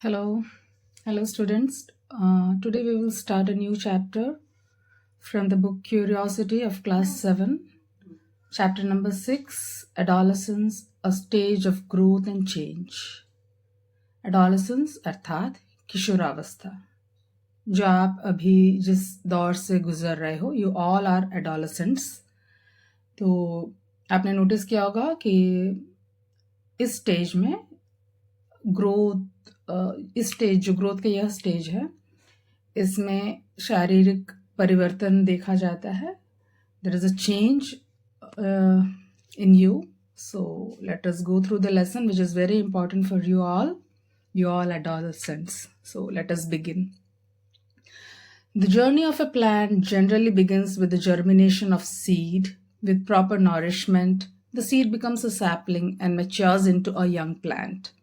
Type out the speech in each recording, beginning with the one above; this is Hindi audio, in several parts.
Hello, hello students. Today we will start a new chapter from the book Curiosity of Class 7, chapter number 6, Adolescence, a stage of growth and change. Adolescence अर्थात किशोरावस्था. जो आप अभी जिस दौर से गुजर रहे हो, you all are adolescents. तो आपने नोटिस किया होगा कि इस स्टेज में ग्रोथ इस स्टेज जो ग्रोथ का यह स्टेज है इसमें शारीरिक परिवर्तन देखा जाता है. There is a change in you. So let us go through the lesson which is very important for you all adolescents. So let us begin. The journey of a plant generally begins with the germination of seed. With proper nourishment, the seed becomes a sapling and matures into a young plant.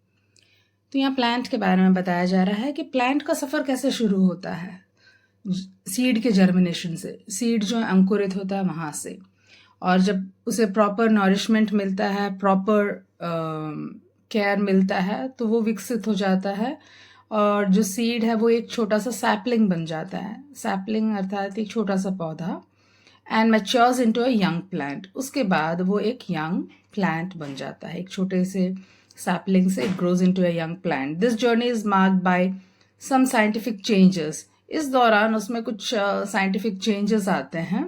तो यहाँ प्लांट के बारे में बताया जा रहा है कि प्लांट का सफ़र कैसे शुरू होता है. सीड के जर्मिनेशन से. सीड जो अंकुरित होता है वहाँ से, और जब उसे प्रॉपर नॉरिशमेंट मिलता है, प्रॉपर केयर मिलता है, तो वो विकसित हो जाता है और जो सीड है वो एक छोटा सा सैपलिंग बन जाता है. सैपलिंग अर्थात एक छोटा सा पौधा. And matures into a young plant. उसके बाद वो एक यंग प्लांट बन जाता है. एक छोटे से sapling से it grows into a young plant. This journey is marked by some scientific changes. इस दौरान उसमें कुछ scientific changes आते हैं.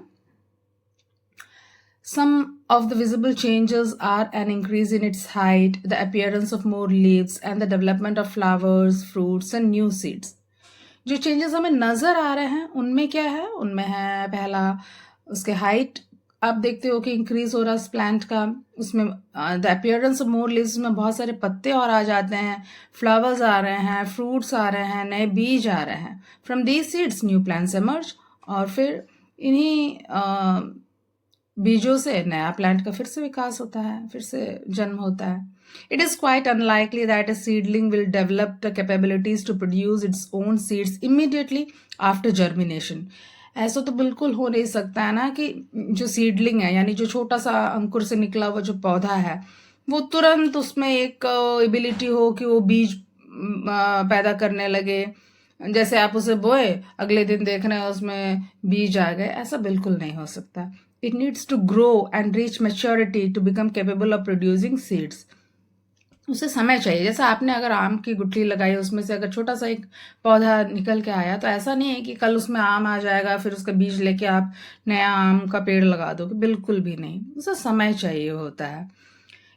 Some of the visible changes are an increase in its height, the appearance of more leaves, and the development of flowers, fruits, and new seeds. जो changes हमें नज़र आ रहे हैं उनमें क्या है? उनमें है पहला उसके हाइट आप देखते हो कि इंक्रीज हो रहा है प्लांट का. उसमें the appearance of more leaves में बहुत सारे पत्ते और आ जाते हैं, फ्लावर्स आ रहे हैं, फ्रूट्स आ रहे हैं, नए बीज आ रहे हैं. From these seeds new plants emerge. और फिर इन्हीं बीजों से नया प्लांट का फिर से विकास होता है, फिर से जन्म होता है. It is quite unlikely that a seedling will develop the capabilities to produce its own seeds immediately after germination. ऐसा तो बिल्कुल हो नहीं सकता है ना कि जो सीडलिंग है यानी जो छोटा सा अंकुर से निकला हुआ जो पौधा है वो तुरंत उसमें एक एबिलिटी हो कि वो बीज पैदा करने लगे. जैसे आप उसे बोए अगले दिन देख रहे हैं उसमें बीज आ गए. ऐसा बिल्कुल नहीं हो सकता. It needs to grow and reach maturity to become capable of producing seeds. उसे समय चाहिए. जैसा आपने अगर आम की गुठली लगाई, उसमें से अगर छोटा सा एक पौधा निकल के आया, तो ऐसा नहीं है कि कल उसमें आम आ जाएगा फिर उसका बीज लेके आप नया आम का पेड़ लगा दोगे. बिल्कुल भी नहीं. उसे समय चाहिए होता है.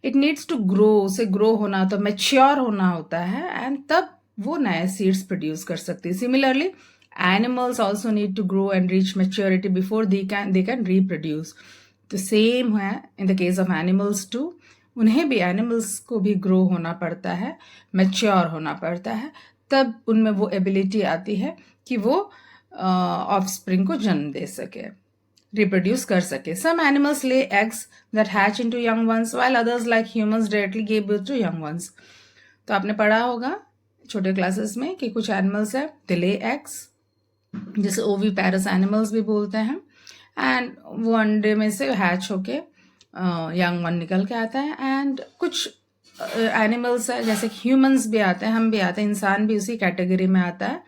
It needs to grow. उसे ग्रो होना तो मैच्योर होना होता है एंड तब वो नए सीड्स प्रोड्यूस कर सकती है. Similarly animals also need to grow and reach maturity before they can reproduce. तो सेम है in the case of animals too. उन्हें भी एनिमल्स को भी ग्रो होना पड़ता है, मैच्योर होना पड़ता है, तब उनमें वो एबिलिटी आती है कि वो ऑफस्प्रिंग को जन्म दे सके, रिप्रोड्यूस कर सके. Some animals lay eggs that hatch into young ones while others like humans directly give birth to young ones. तो आपने पढ़ा होगा छोटे क्लासेस में कि कुछ एनिमल्स है दे ले एग्स, जिसे ओवी पैरस एनिमल्स भी बोलते हैं, एंड वो अंडे में से हैच होके यंग वन निकल के आता है. एंड कुछ एनिमल्स है जैसे ह्यूमंस भी आते हैं, हम भी आते हैं, इंसान भी उसी कैटेगरी में आता है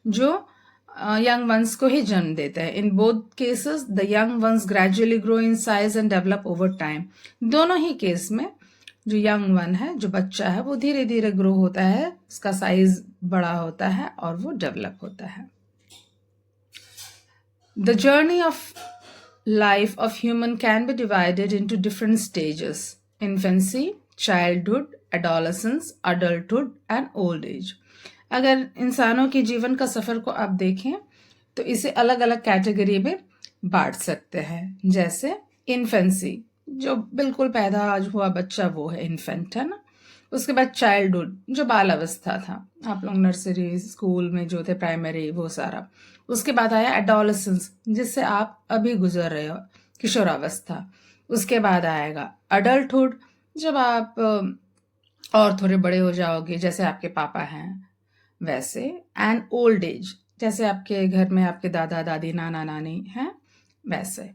जो यंग वंस को ही जन्म देते हैं. In both cases the young ones gradually grow in size and develop over time. दोनों ही केस में जो यंग वन है, जो बच्चा है, वो धीरे धीरे ग्रो होता है, उसका साइज बड़ा होता है और वो डेवलप होता है. The journey of life of human can be divided into different stages: infancy, childhood, adolescence, adulthood and old age. अगर इंसानों के जीवन का सफ़र को आप देखें तो इसे अलग अलग कैटेगरी में बांट सकते हैं. जैसे इन्फेंसी, जो बिल्कुल पैदा हुआ बच्चा वो है इन्फेंट, है ना. उसके बाद चाइल्डहुड, जो बाल अवस्था था, आप लोग नर्सरी स्कूल में जो थे, प्राइमरी, वो सारा. उसके बाद आया एडोलेसेंस, जिससे आप अभी गुजर रहे हो, किशोरावस्था. उसके बाद आएगा अडल्टहुड, जब आप और थोड़े बड़े हो जाओगे, जैसे आपके पापा हैं वैसे. एंड ओल्ड एज, जैसे आपके घर में आपके दादा दादी, नाना नानी हैं वैसे.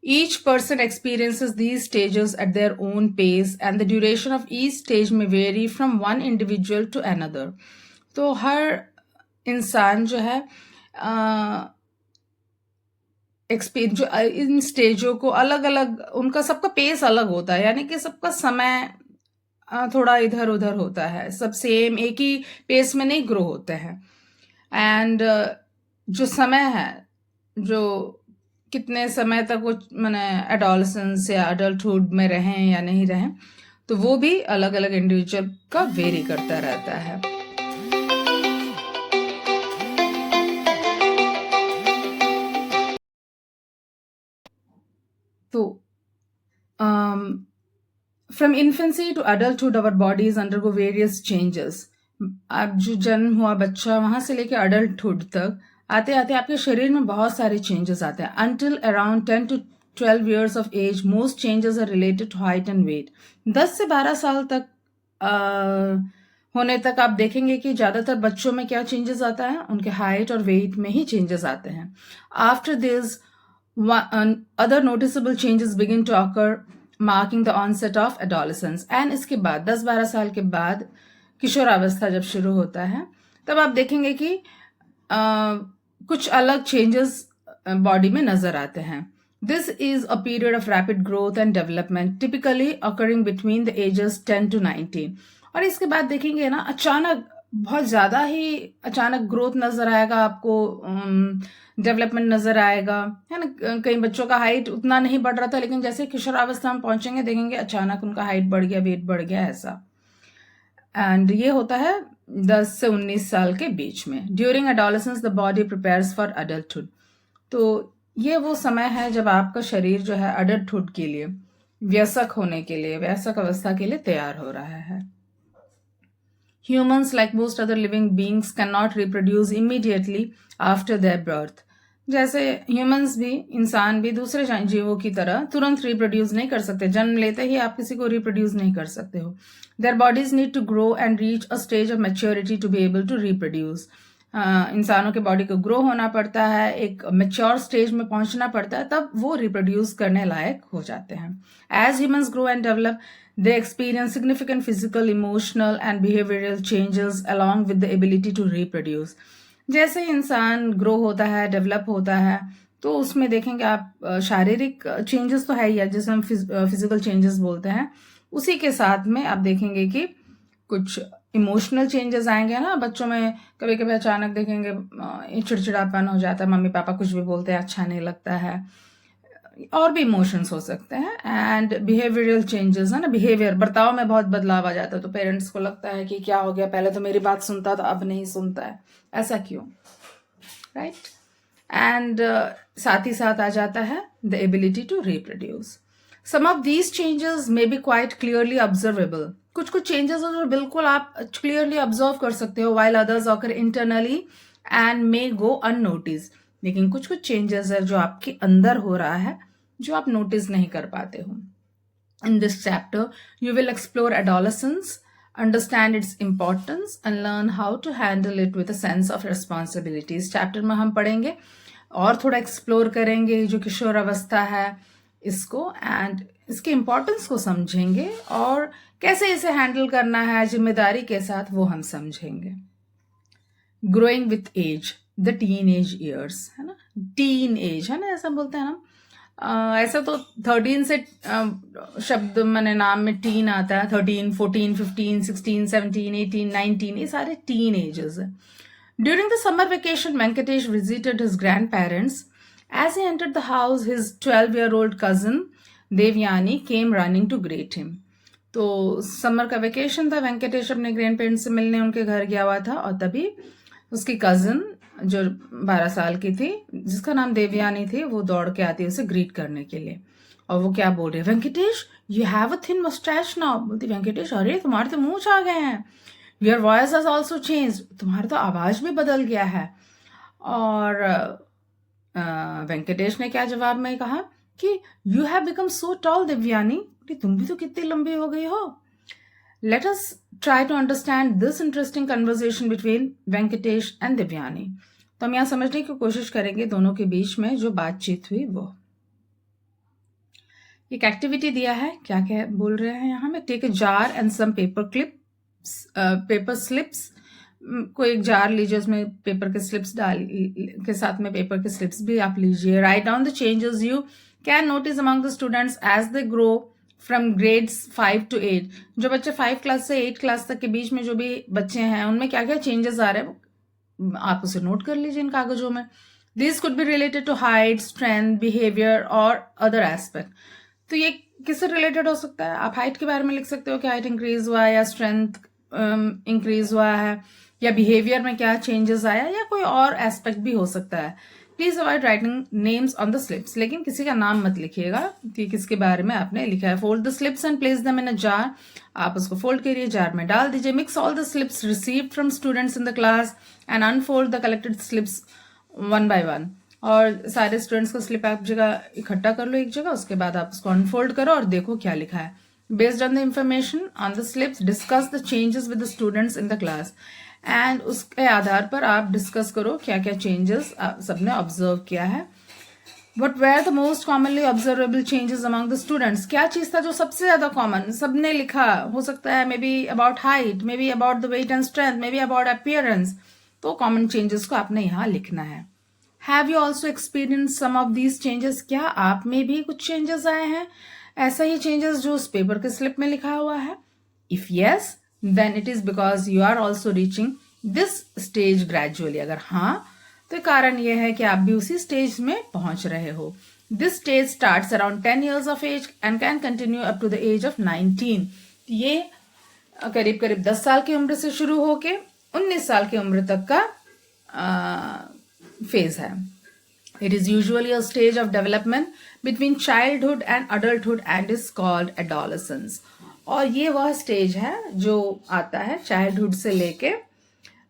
Each person experiences these stages at their own pace and the duration of each stage may vary from one individual to another. तो हर इंसान जो है जो इन स्टेजों को अलग अलग, उनका सबका पेस अलग होता है, यानी कि सबका समय थोड़ा इधर उधर होता है, सब सेम एक ही पेस में नहीं ग्रो होते हैं। एंड जो समय है, जो कितने समय तक वो मैंने एडोलसेंस या अडल्टहुड में रहें या नहीं रहें, तो वो भी अलग अलग इंडिविजुअल का वेरी करता रहता है। तो from infancy to adulthood our bodies undergo various changes. अब जो जन्म हुआ बच्चा, वहां से लेकर अडल्टहुड तक आते आते आपके शरीर में बहुत सारे चेंजेस आते हैं। Until around 10 to 12 years of age, most changes are related to height and weight. 10 से 12 साल तक होने तक आप देखेंगे कि ज्यादातर बच्चों में क्या चेंजेस आता है, उनके हाइट और वेट में ही चेंजेस आते हैं। After this other noticeable changes begin to occur, marking the onset of adolescence. And इसके बाद 10-12 साल के बाद किशोरावस्था जब शुरू होता है, तब आप देखेंगे कि कुछ अलग चेंजेस बॉडी में नजर आते हैं। This is a period of rapid growth and development, typically occurring between the ages 10 to 19। और इसके बाद देखेंगे ना, अचानक बहुत ज्यादा ही अचानक ग्रोथ नजर आएगा आपको, डेवलपमेंट नजर आएगा, है ना। कई बच्चों का हाइट उतना नहीं बढ़ रहा था, लेकिन जैसे किशोरावस्था में पहुंचेंगे देखेंगे अचानक उनका हाइट बढ़ गया, वेट बढ़ गया, ऐसा। एंड ये होता है 10 से 19 साल के बीच में। During adolescence the body prepares for adulthood. तो ये वो समय है जब आपका शरीर जो है अडल्टहुड के लिए, वयस्क होने के लिए, वयस्क अवस्था के लिए तैयार हो रहा है। Humans, like most other living beings, cannot reproduce immediately after their birth. जैसे ह्यूमंस भी, इंसान भी दूसरे जीवों की तरह तुरंत रिप्रोड्यूस नहीं कर सकते। जन्म लेते ही आप किसी को रिप्रोड्यूस नहीं कर सकते हो। Their bodies need to grow and reach a stage of maturity to be able to reproduce. इंसानों के बॉडी को ग्रो होना पड़ता है, एक मेच्योर स्टेज में पहुंचना पड़ता है, तब वो रिप्रोड्यूस करने लायक हो जाते हैं। As humans grow and develop, they experience significant physical, emotional and behavioral changes along with the ability to reproduce. जैसे इंसान ग्रो होता है, डेवलप होता है, तो उसमें देखेंगे आप शारीरिक चेंजेस तो है ही है, जिसे हम फिजिकल चेंजेस बोलते हैं। उसी के साथ में आप देखेंगे कि कुछ इमोशनल चेंजेस आएंगे ना बच्चों में। कभी कभी अचानक देखेंगे चिड़चिड़ापन हो जाता है, मम्मी पापा कुछ भी बोलते हैं अच्छा नहीं लगता है, और भी इमोशंस हो सकते हैं। एंड बिहेवियरल चेंजेस है ना, बिहेवियर, बर्ताव में बहुत बदलाव आ जाता है। तो पेरेंट्स को लगता है कि क्या हो गया, पहले तो मेरी बात सुनता था अब नहीं सुनता है, ऐसा क्यों, राइट। एंड साथ ही साथ आ जाता है the ability to reproduce. Some of these changes may be quite clearly observable. कुछ कुछ चेंजेस जो बिल्कुल आप क्लियरली ऑब्जर्व कर सकते हो, while others occur internally and may go unnoticed. लेकिन कुछ कुछ चेंजेस है जो आपके अंदर हो रहा है, जो आप नोटिस नहीं कर पाते हो। In this chapter you will explore adolescence, understand its importance and learn how to handle it with a sense of responsibility. इस चैप्टर में हम पढ़ेंगे और थोड़ा एक्सप्लोर करेंगे जो किशोर अवस्था है इसको, एंड इसके इम्पोर्टेंस को समझेंगे और कैसे इसे हैंडल करना है जिम्मेदारी के साथ, वो हम समझेंगे। Growing with age, the teenage years, है ना, टीन एज है ना, ऐसा बोलते हैं ना। ऐसा तो 13 से शब्द मैंने नाम में टीन आता है। 13, 14, 15, 16, 17, 18, 19, ये सारे टीन एजेस है। During the summer vacation Venkatesh visited his grandparents. As he entered the house, his 12-year-old cousin Devyani came running to greet him. तो समर का वेकेशन था, वेंकटेश अपने ग्रैंड पेरेंट्स से मिलने उनके घर गया हुआ था, और तभी उसकी कजन जो 12 साल की थी, जिसका नाम देवयानी थी, वो दौड़ के आती है उसे ग्रीट करने के लिए। और वो क्या बोल रही है, Venkatesh you have a thin moustache now. बोलती वेंकटेश अरे तुम्हारे तो मूंछ आ गए हैं। Your voice has also change, तुम्हारा तो आवाज भी बदल गया है। और वेंकटेश ने क्या जवाब में कहा कि you have become so tall Devyani, तुम भी तो कितनी लंबी हो गई हो। Let us try to understand this interesting conversation between Venkatesh and Devyani. तो हम यहाँ समझने की कोशिश करेंगे दोनों के बीच में जो बातचीत हुई वो। एक एक्टिविटी दिया है, क्या क्या बोल रहे हैं यहाँ में, take a jar and some paper slips कोई एक जार लीजिए, उसमें पेपर के स्लिप्स डाल के साथ में पेपर के स्लिप्स भी आप लीजिए. Write down the changes you can notice among the students as they grow from grades 5 to 8. जो बच्चे 5 क्लास से 8 क्लास तक के बीच में जो भी बच्चे हैं उनमें क्या क्या चेंजेस आ रहे हैं आप उसे नोट कर लीजिए इन कागजों में. This could be related to height, strength, behaviour और अदर एस्पेक्ट. तो ये किससे रिलेटेड हो सकता है? आप हाइट के बारे में लिख सकते हो कि हाइट इंक्रीज हुआ है, या स्ट्रेंथ इंक्रीज हुआ है, या बिहेवियर में क्या चेंजेस आया, या कोई और एस्पेक्ट भी हो सकता है. Please avoid writing names on the slips. लेकिन किसी का नाम मत लिखिएगा कि किसके बारे में आपने लिखा है. Fold the slips and place them in a jar. आप उसको फोल्ड करिए, जार में डाल दीजिए. Mix all the slips received from students in the class and unfold the collected slips one by one. और सारे स्टूडेंट्स का स्लिप आप जगह इकट्ठा कर लो एक जगह, उसके बाद आप उसको अनफोल्ड करो और देखो क्या लिखा है. Based on the information on the slips discuss the changes with the students in the class. And उसके आधार पर आप डिस्कस करो क्या क्या चेंजेस सबने ऑब्जर्व किया है. What were the most commonly observable changes among the students. क्या चीज था जो सबसे ज्यादा कॉमन सबने लिखा? हो सकता है may be about height, may be about the weight and strength, may be about appearance. तो कॉमन चेंजेस को आपने यहाँ लिखना है. Have you also experience some of these changes. क्या आप में भी कुछ चेंजेस आए हैं, ऐसा ही चेंजेस जो उस पेपर के स्लिप में लिखा हुआ है? If yes, then it is because you are also reaching this stage gradually. अगर हाँ, तो कारण यह है कि आप भी उसी स्टेज में पहुंच रहे हो. This stage starts around 10 years of age and can continue up to the age of 19. ये करीब करीब 10 साल की उम्र से शुरू होके 19 साल की उम्र तक का फेज है. It is usually a stage of development between childhood and adulthood and is called adolescence. और ये वह स्टेज है जो आता है चाइल्डहुड से लेके,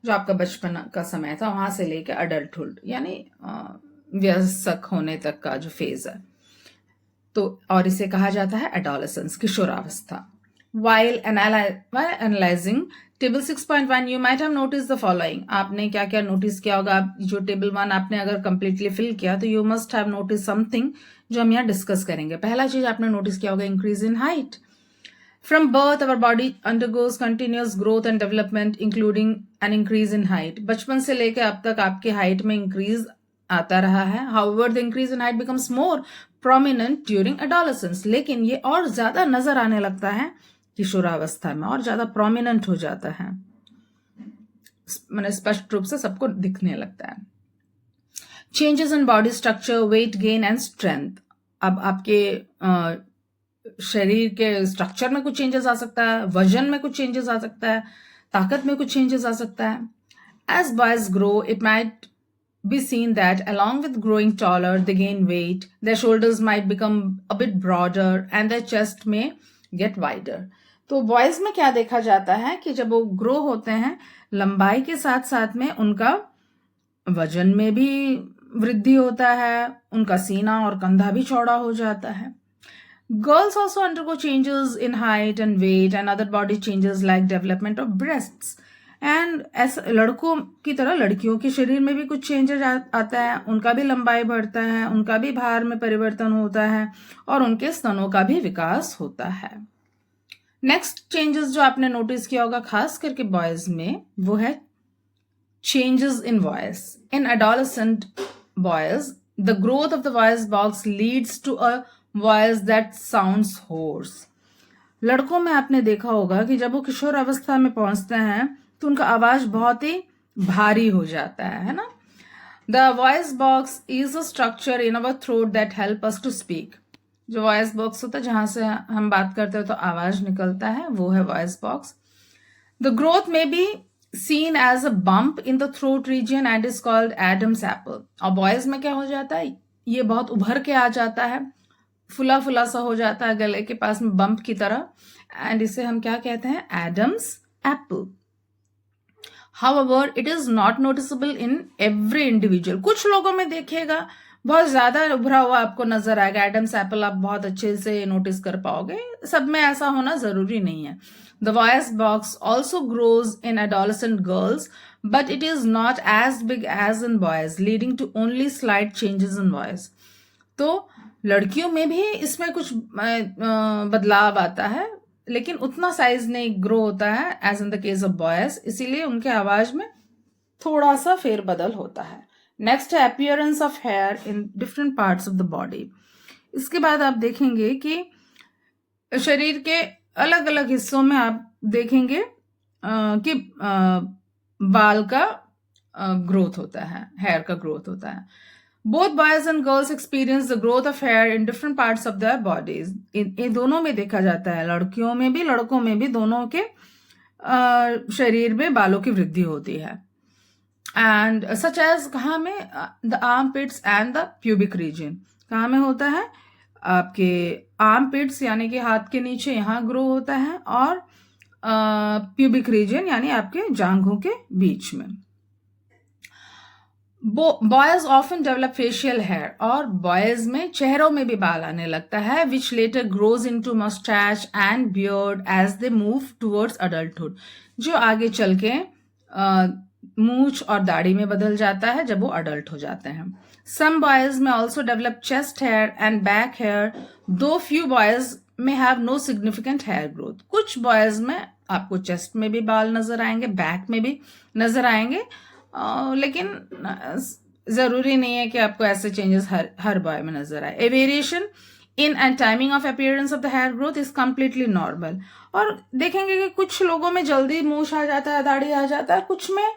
जो आपका बचपन का समय था वहां से लेके अडल्टहुड यानी वयस्क होने तक का जो फेज है. तो और इसे कहा जाता है एडोलेसेंस, किशोरावस्था. While analyzing table 6.1 you might have noticed the following. आपने क्या क्या नोटिस किया होगा? जो टेबल 1 आपने अगर कंप्लीटली फिल किया तो you must have notice something जो हम यहाँ डिस्कस करेंगे. पहला चीज आपने नोटिस किया होगा increase in height. From birth, our body undergoes continuous growth and development, including an increase in height. बचपन से लेकर अब तक आपके हाइट में इंक्रीज आता रहा है. However, the increase in height becomes more prominent during adolescence. लेकिन ये और ज्यादा नजर आने लगता है किशोरावस्था में, और ज्यादा प्रोमिनेंट हो जाता है, मैंने स्पष्ट रूप से सबको दिखने लगता है. Changes in body structure, weight gain and strength. अब आपके शरीर के स्ट्रक्चर में कुछ चेंजेस आ सकता है, वजन में कुछ चेंजेस आ सकता है, ताकत में कुछ चेंजेस आ सकता है. As boys grow, it might be seen that along with growing taller, they gain weight, their shoulders might become a bit broader and their chest may get wider. तो बॉयज में क्या देखा जाता है कि जब वो ग्रो होते हैं, लंबाई के साथ साथ में उनका वजन में भी वृद्धि होता है, उनका सीना और कंधा भी चौड़ा हो जाता है. Girls also undergo changes in height and weight and other body changes like development of breasts. And ऐसा लड़कों की तरह लड़कियों के शरीर में भी कुछ चेंजेस आता है, उनका भी लंबाई बढ़ता है, उनका भी भार में परिवर्तन होता है और उनके स्तनों का भी विकास होता है. नेक्स्ट चेंजेस जो आपने नोटिस किया होगा खास करके बॉयज में, वो है changes in voice. In adolescent boys the growth of the voice box leads to a voice that sounds hoarse. लड़कों में आपने देखा होगा कि जब वो किशोर अवस्था में पहुंचते हैं तो उनका आवाज बहुत ही भारी हो जाता है ना. The voice box is a structure in our throat that help us to speak. जो वॉइस बॉक्स होता है जहां से हम बात करते हैं तो आवाज निकलता है, वो है वॉइस बॉक्स. द ग्रोथ में B seen as a bump in the throat region and is called Adam's apple. और बॉयज में क्या हो जाता है, ये बहुत उभर के आ जाता है, फुला फुला सा हो जाता है गले के पास में बम्प की तरह, एंड इसे हम क्या कहते हैं? Adam's apple. However, it is not noticeable in every individual. कुछ लोगों में देखिएगा बहुत ज्यादा उभरा हुआ आपको नजर आएगा. एडम्स एप्पल आप बहुत अच्छे से नोटिस कर पाओगे, सब में ऐसा होना जरूरी नहीं है. The voice box also grows in adolescent girls, but it is not as big as in boys, leading to only slight changes in voice. तो लड़कियों में भी इसमें कुछ बदलाव आता है, लेकिन उतना साइज नहीं ग्रो होता है as in the case of boys, इसीलिए उनके आवाज में थोड़ा सा फेरबदल होता है। नेक्स्ट है appearance of hair in different parts of the body. इसके बाद आप देखेंगे कि शरीर के अलग अलग हिस्सों में आप देखेंगे कि बाल का ग्रोथ होता है, हेयर का ग्रोथ होता है। Both boys and girls experience the growth of hair in different parts of their bodies. इन दोनों में देखा जाता है, लड़कियों में भी लड़कों में भी, दोनों के शरीर में बालों की वृद्धि होती है। एंड सच एज कहाँ में, the armpits and the pubic region. कहाँ में होता है, आपके आर्म पिट्स यानी कि हाथ के नीचे यहाँ ग्रो होता है, और प्यूबिक रीजन यानी आपके जांघों के बीच में। Boys often develop facial hair, और बॉयज में चेहरों में भी बाल आने लगता है, which later grows into moustache and beard as they move towards adulthood, जो आगे चल के मूछ और दाढ़ी में बदल जाता है जब वो अडल्ट हो जाते हैं। सम बॉयज में also develop chest hair and back hair, though few boys में have no significant hair growth. कुछ बॉयज में आपको चेस्ट में भी बाल नजर आएंगे, बैक में भी नजर आएंगे, लेकिन जरूरी नहीं है कि आपको ऐसे चेंजेस हर बॉय में नजर आए। A variation in and timing of appearance of the hair growth is completely normal. और देखेंगे कि कुछ लोगों में जल्दी मूछ आ जाता है, दाढ़ी आ जाता है, कुछ में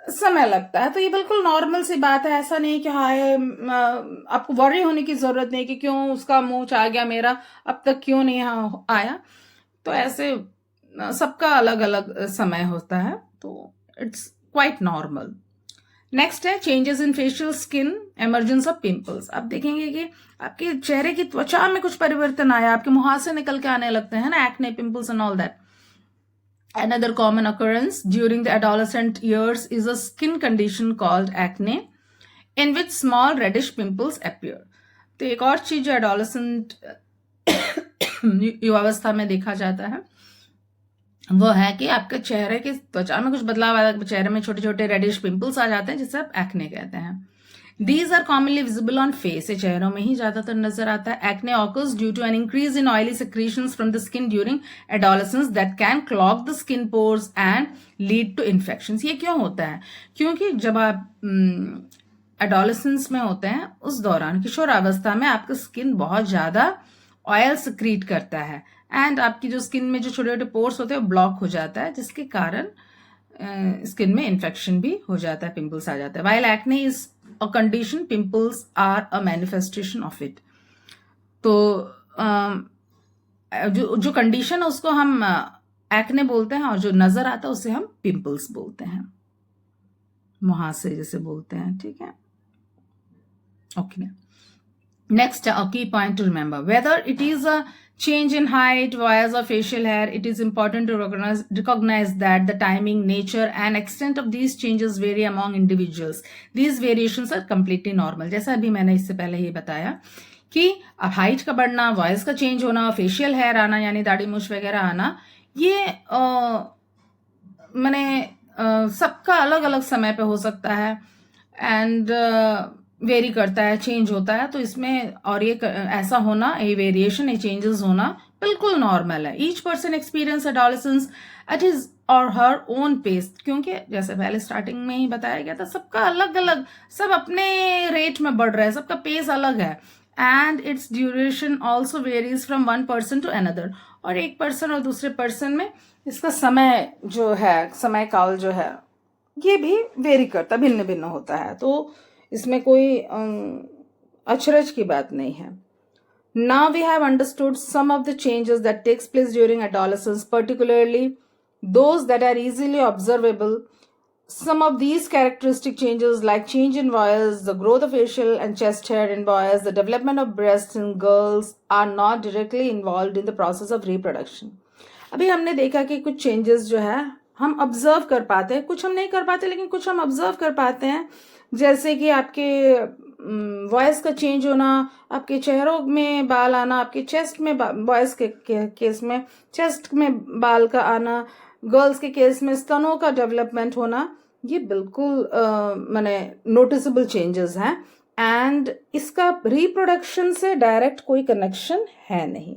समय लगता है, तो ये बिल्कुल नॉर्मल सी बात है। ऐसा नहीं कि हाय आपको वरी होने की जरूरत नहीं कि क्यों उसका मूछ आ गया, मेरा अब तक क्यों नहीं आया। तो ऐसे सबका अलग अलग समय होता है, तो इट्स क्वाइट नॉर्मल। नेक्स्ट है changes in facial skin, emergence of pimples. आप देखेंगे कि आपके चेहरे की त्वचा में कुछ परिवर्तन आया, आपके मुहासे निकल के आने लगते हैं ना, acne, pimples and all that. Another common occurrence during the adolescent years is a skin condition called acne, in which small reddish pimples appear. तो एक और चीज जो एडोलेसेंट युवावस्था में देखा जाता है वो है कि आपके चेहरे के त्वचा में कुछ बदलाव आता है, चेहरे में छोटे छोटे रेडिश पिंपल्स आ जाते हैं, जिसे आप एक्ने कहते हैं। These are commonly visible on face, ये चेहरों में ही ज्यादातर नजर आता है। Acne occurs due to an increase in oily secretions from the skin during adolescence that can clog the skin pores and lead to infections. ये क्यों होता है? क्योंकि जब आप एडोलेसेंस में होते हैं, उस दौरान किशोरावस्था में आपका स्किन बहुत ज्यादा ऑयल सिक्रीट करता है, एंड आपकी जो स्किन में जो छोटे छोटे पोर्स होते हैं वो ब्लॉक हो जाता है, जिसके कारण स्किन में इन्फेक्शन भी हो जाता है, पिंपल्स आ जाता है। While acne is a condition, pimples are a manifestation of it. तो जो कंडीशन है उसको हम एक्ने बोलते हैं, और जो नजर आता है उसे हम पिंपल्स बोलते हैं, मुहासे जैसे बोलते हैं, ठीक है। Okay, next a key point to remember, whether it is a change in height, voice or facial hair, it is important to recognize that the timing, nature and extent of these changes vary among individuals. These variations are completely normal. जैसा अभी मैंने इससे पहले ही बताया कि हाइट का बढ़ना, वॉइस का चेंज होना, फेशियल हेयर आना यानी दाढ़ी मूछ वगैरह आना, ये सबका अलग अलग समय पे हो सकता है, एंड वेरी करता है, चेंज होता है। तो इसमें और ये ऐसा होना, ये वेरिएशन, ये चेंजेस होना बिल्कुल नॉर्मल है। Each person experience adolescence at his और हर ओन पेस, क्योंकि जैसे पहले स्टार्टिंग में ही बताया गया था, सबका अलग अलग, सब अपने रेट में बढ़ रहा है, सबका पेस अलग है, and its duration also varies from one person to another. और एक पर्सन और दूसरे पर्सन में इसका समय जो है, समय काल जो है, ये भी वेरी करता, भिन्न भिन्न होता है। तो इसमें कोई अचरज की बात नहीं है। Now we have understood some of the changes that takes place during adolescence, particularly those that are easily observable. Some of these characteristic changes like change in voice, the growth of facial and chest hair in boys, the development of breasts in girls are not directly involved in the process of reproduction. अभी हमने देखा कि कुछ चेंजेस जो है हम ऑब्जर्व कर पाते हैं, कुछ हम नहीं कर पाते, लेकिन कुछ हम ऑब्जर्व कर पाते हैं, जैसे कि आपके वॉइस का चेंज होना, आपके चेहरों में बाल आना, आपके चेस्ट में बॉयज के केस में चेस्ट में बाल का आना, गर्ल्स के केस में स्तनों का डेवलपमेंट होना, ये बिल्कुल नोटिसेबल चेंजेस हैं, एंड इसका रिप्रोडक्शन से डायरेक्ट कोई कनेक्शन है नहीं।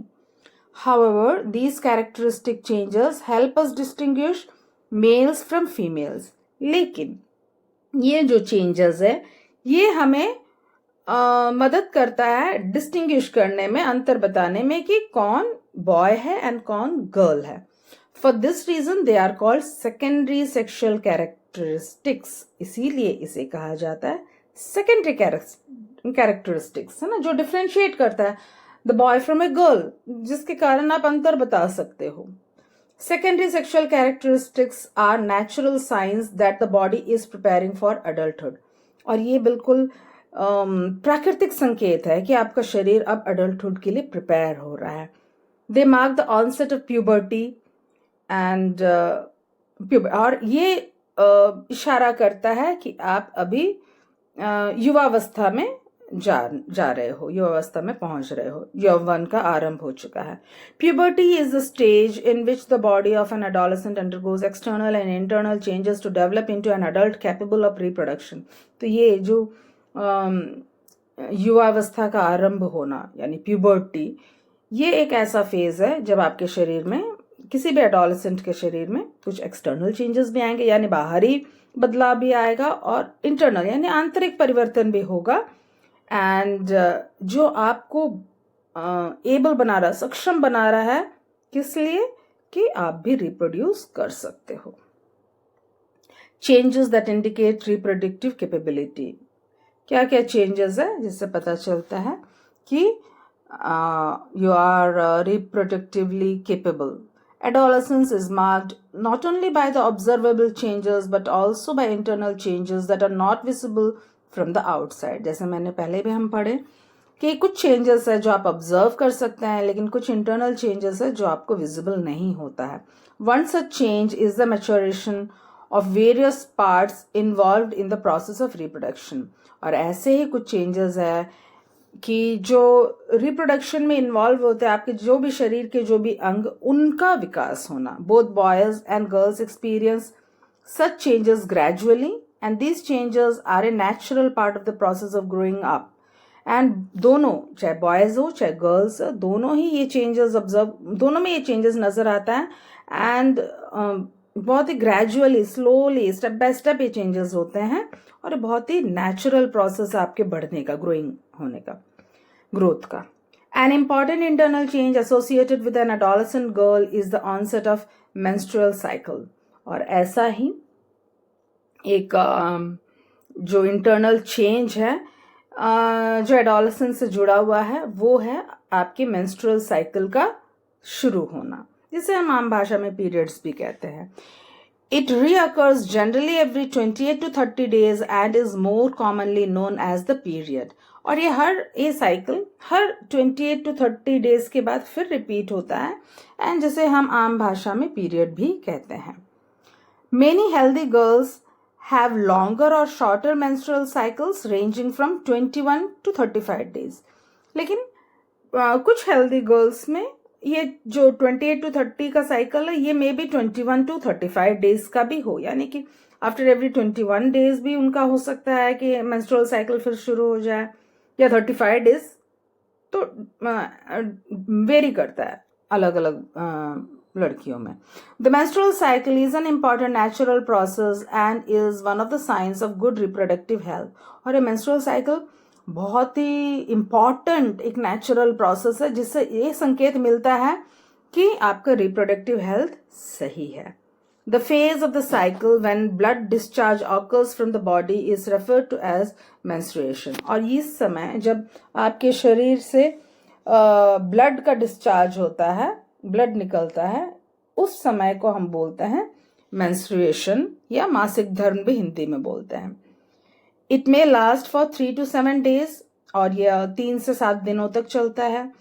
However, these characteristic changes help us distinguish males from females. लेकिन ये जो चेंजेस है ये हमें मदद करता है डिस्टिंग्विश करने में, अंतर बताने में कि कौन बॉय है एंड कौन गर्ल है. For this reason they are called secondary sexual characteristics. इसीलिए इसे कहा जाता है सेकेंडरी कैरेक्टरिस्टिक्स, है ना, जो डिफ्रेंशिएट करता है the boy from a girl, जिसके कारण आप अंतर बता सकते हो. Secondary sexual characteristics are natural signs that the body is preparing for adulthood. और ये बिल्कुल प्राकृतिक संकेत है कि आपका शरीर अब अडल्टहुड के लिए प्रिपेयर हो रहा है. They mark the onset of puberty and और ये इशारा करता है कि आप अभी युवावस्था में जा रहे हो, युवावस्था में पहुंच रहे हो, यौवन का आरंभ हो चुका है. Puberty is the stage in which the body of an adolescent undergoes external and internal changes to develop into an adult capable of reproduction. तो ये जो युवावस्था का आरंभ होना यानी प्यूबर्टी, ये एक ऐसा फेज है जब आपके शरीर में, किसी भी एडोलेसेंट के शरीर में कुछ एक्सटर्नल चेंजेस भी आएंगे, यानी बाहरी बदलाव भी आएगा, और इंटरनल यानी आंतरिक परिवर्तन भी होगा. एंड जो आपको एबल बना रहा, सक्षम बना रहा है, किस लिए? कि आप भी रिप्रोड्यूस कर सकते हो. Changes that indicate reproductive capability. क्या क्या चेंजेस है जिससे पता चलता है कि you are reproductively capable. Adolescence is marked not only by the observable changes but also by internal changes that are not visible from the outside. जैसे मैंने पहले भी हम पढ़े कि कुछ चेंजेस है जो आप ऑब्जर्व कर सकते हैं, लेकिन कुछ इंटरनल चेंजेस है जो आपको विजिबल नहीं होता है. One such change is the maturation of various parts involved in the process of reproduction. और ऐसे ही कुछ चेंजेस है कि जो रिप्रोडक्शन में इन्वॉल्व होते हैं, आपके जो भी शरीर के जो भी अंग, उनका विकास होना. Both boys and girls experience such changes gradually and these changes are a natural part of the process of growing up. And दोनों, चाहे बॉयज हो चाहे गर्ल्स, दोनों ही ये चेंजेस दोनों में ये चेंजेस नजर आता है. एंड बहुत ही gradually, slowly, step by step ये चेंजेस होते हैं, और बहुत ही नेचुरल प्रोसेस आपके बढ़ने का, ग्रोइंग होने का, ग्रोथ का. An important internal change associated with an adolescent girl is the onset of menstrual cycle. और ऐसा ही एक जो इंटरनल चेंज है जो एडोलेसेंस से जुड़ा हुआ है, वो है आपके मेंस्ट्रुअल साइकिल का शुरू होना, जिसे हम आम भाषा में पीरियड्स भी कहते हैं. It reoccurs generally every 28 to 30 days and is more commonly known as the period. और ये साइकिल हर 28 to 30 डेज के बाद फिर रिपीट होता है, एंड जिसे हम आम भाषा में पीरियड भी कहते हैं. Many healthy girls have longer or shorter menstrual cycles ranging from 21 to 35 days. लेकिन कुछ हेल्दी गर्ल्स में ये जो 28 to 30 का साइकिल है, ये मे बी 21 to 35 डेज का भी हो, यानी कि आफ्टर एवरी 21 डेज भी उनका हो सकता है कि मेंस्ट्रुअल साइकिल फिर शुरू हो जाए, या 35 डेज. तो वेरी करता है अलग अलग लड़कियों में. The menstrual cycle is an important natural process and is one of the science of good reproductive health. और ये मेंस्ट्रुअल साइकिल बहुत ही इम्पॉर्टेंट एक नेचुरल प्रोसेस है, जिससे ये संकेत मिलता है कि आपका रिप्रोडक्टिव हेल्थ सही है. The phase of the cycle when blood discharge occurs from the body is referred to as menstruation. और इस समय जब आपके शरीर से ब्लड का डिस्चार्ज होता है, ब्लड निकलता है, उस समय को हम बोलते हैं menstruation, या मासिक धर्म भी हिंदी में बोलते हैं. It may last for 3 to 7 days, और यह 3 से 7 दिनों तक चलता है.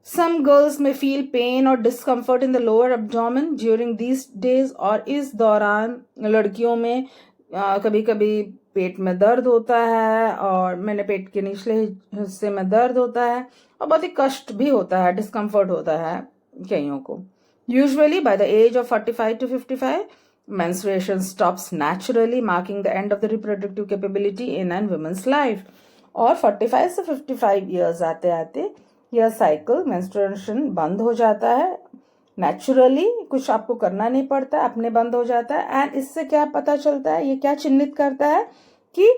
Some girls may feel pain or discomfort in the lower abdomen during these days. और इस दौरान लड़कियों में कभी कभी पेट में दर्द होता है, और मैंने पेट के निचले हिस्से में दर्द होता है, और बहुत ही कष्ट भी होता है, डिस्कम्फर्ट होता है कईयों को. Usually by the age of 45 to 55, menstruation stops naturally, marking the end of the reproductive capability in a woman's life. और 45 से 55 years आते आते यह साइकिल मेंस्ट्रुएशन बंद हो जाता है नेचुरली, कुछ आपको करना नहीं पड़ता है, अपने बंद हो जाता है। एंड इससे क्या पता चलता है, ये क्या चिन्हित करता है कि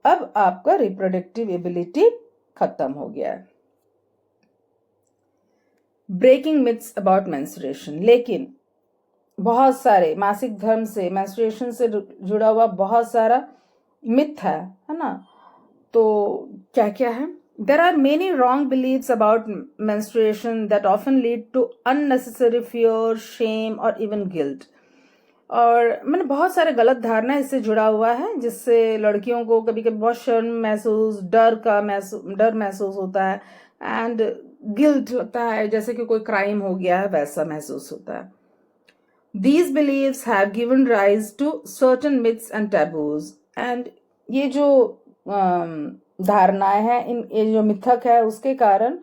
अब आपका रिप्रोडक्टिव एबिलिटी खत्म हो गया है। ब्रेकिंग मिथ्स अबाउट मेंस्ट्रुएशन, लेकिन बहुत सारे मासिक धर्म से मेंस्ट्रुएशन से जुड़ा हुआ बहुत सारा मिथ है ना। तो क्या क्या है? There are many wrong beliefs about menstruation that often lead to unnecessary fear, shame or even guilt. और मैंने बहुत सारे गलत धारणा इससे जुड़ा हुआ है, जिससे लड़कियों को कभी कभी बहुत शर्म महसूस, डर महसूस होता है एंड गिल्ट लगता है, जैसे कि कोई क्राइम हो गया है वैसा महसूस होता है। These beliefs have given rise to certain myths and taboos. And ये जो धारणाएं हैं, इन ये जो मिथक है उसके कारण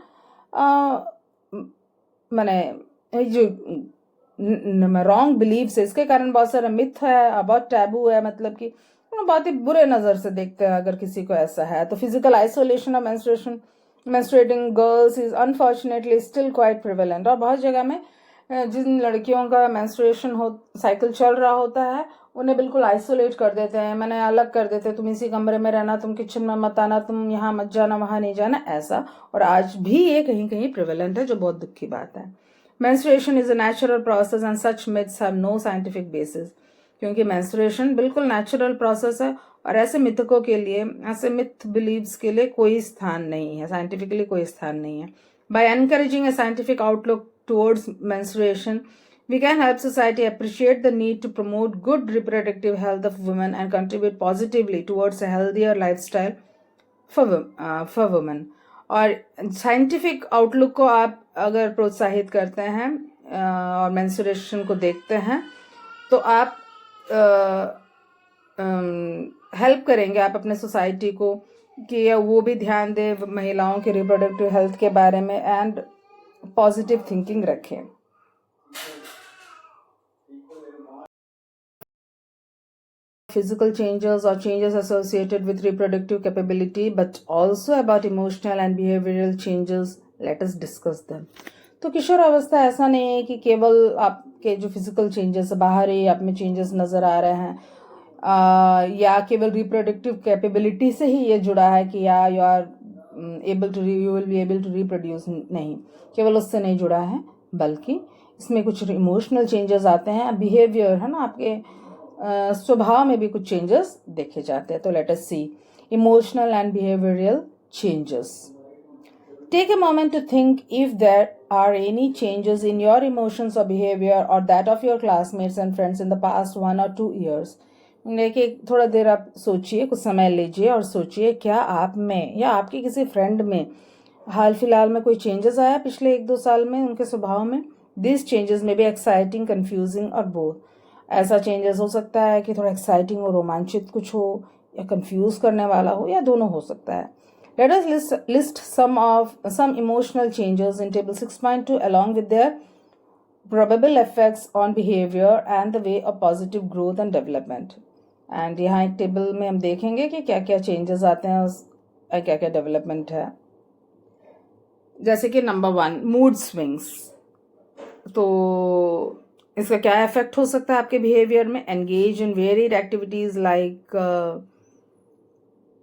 मैंने जो रॉन्ग बिलीव्स है इसके कारण बहुत सारा मिथ है, बहुत टैबू है, मतलब कि बहुत ही बुरे नज़र से देखते हैं अगर किसी को ऐसा है। तो physical isolation of menstruating girls is unfortunately still quite prevalent. और बहुत जगह में जिन लड़कियों का मेंस्ट्रुएशन साइकिल चल रहा होता है उन्हें बिल्कुल आइसोलेट कर देते हैं, मैंने अलग कर देते हैं, तुम इसी कमरे में रहना, तुम किचन में मत आना, तुम यहाँ मत जाना, वहाँ नहीं जाना, ऐसा। और आज भी ये कहीं कहीं प्रिवेलेंट है, जो बहुत दुख की बात है। Menstruation is a natural process and such myths have no scientific basis. क्योंकि मेंस्ट्रुएशन बिल्कुल नेचुरल प्रोसेस है और ऐसे मिथकों के लिए, ऐसे मिथ बिलीव्स के लिए कोई स्थान नहीं है, साइंटिफिकली कोई स्थान नहीं है। By encouraging a scientific outlook towards menstruation, we can help society appreciate the need to promote good reproductive health of women and contribute positively towards a healthier lifestyle for women. और साइंटिफिक आउटलुक को आप अगर प्रोत्साहित करते हैं और मेंस्ट्रुएशन को देखते हैं तो आप हेल्प करेंगे आप अपने सोसाइटी को कि वो भी ध्यान दे महिलाओं के रिप्रोडक्टिव हेल्थ के बारे में एंड पॉजिटिव थिंकिंग रखें। Physical changes or changes associated with reproductive capability, but also about emotional and behavioral changes. Let us discuss them. तो किशोर अवस्था ऐसा नहीं है कि केवल आपके जो फिजिकल चेंजेस बाहरी आप में चेंजेस नजर आ रहे हैं या केवल रिप्रोडक्टिव कैपेबिलिटी से ही ये जुड़ा है कि या you will be able to reproduce, नहीं, केवल उससे नहीं जुड़ा है, बल्कि इसमें कुछ इमोशनल चेंजेस आते हैं, बिहेवियर है ना, आपके स्वभाव में भी कुछ चेंजेस देखे जाते हैं। तो let us see emotional and behavioural changes. Take a moment to think if there are any changes in your emotions और बिहेवियर और that of your classmates and friends in the past 1 or 2 years। देखिए, थोड़ा देर आप सोचिए, कुछ समय लीजिए और सोचिए क्या आप में या आपके किसी फ्रेंड में हाल फिलहाल में कोई चेंजेस आया पिछले 1-2 साल में उनके स्वभाव में। दिस चेंजेस में भी एक्साइटिंग, कंफ्यूजिंग और बोथ। ऐसा चेंजेस हो सकता है कि थोड़ा एक्साइटिंग और रोमांचित कुछ हो या कंफ्यूज करने वाला हो या दोनों हो सकता है। Let us list some emotional changes in table 6.2 along with their probable effects on behavior and the way of positive growth and development। And यहाँ एक टेबल में हम देखेंगे कि क्या क्या चेंजेस आते हैं और क्या क्या डेवलपमेंट है। जैसे कि नंबर 1, मूड स्विंग्स। तो इसका क्या इफेक्ट हो सकता है आपके बिहेवियर में? Engage in varied activities like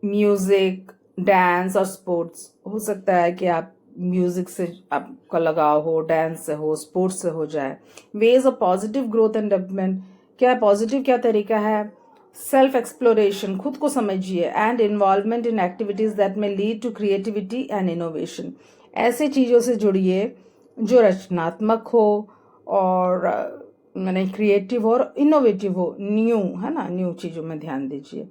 music, dance और स्पोर्ट्स। हो सकता है कि आप म्यूजिक से आपका लगाव हो, डांस से हो, स्पोर्ट्स से हो जाए। Ways of positive growth and development. क्या पॉजिटिव क्या तरीका है? सेल्फ एक्सप्लोरेशन, खुद को समझिए, and involvement in activities that may lead to creativity and innovation. ऐसे चीज़ों से जुड़िए जो रचनात्मक हो और मैंने क्रिएटिव और इनोवेटिव हो, न्यू है ना, न्यू चीज़ों में ध्यान दीजिए।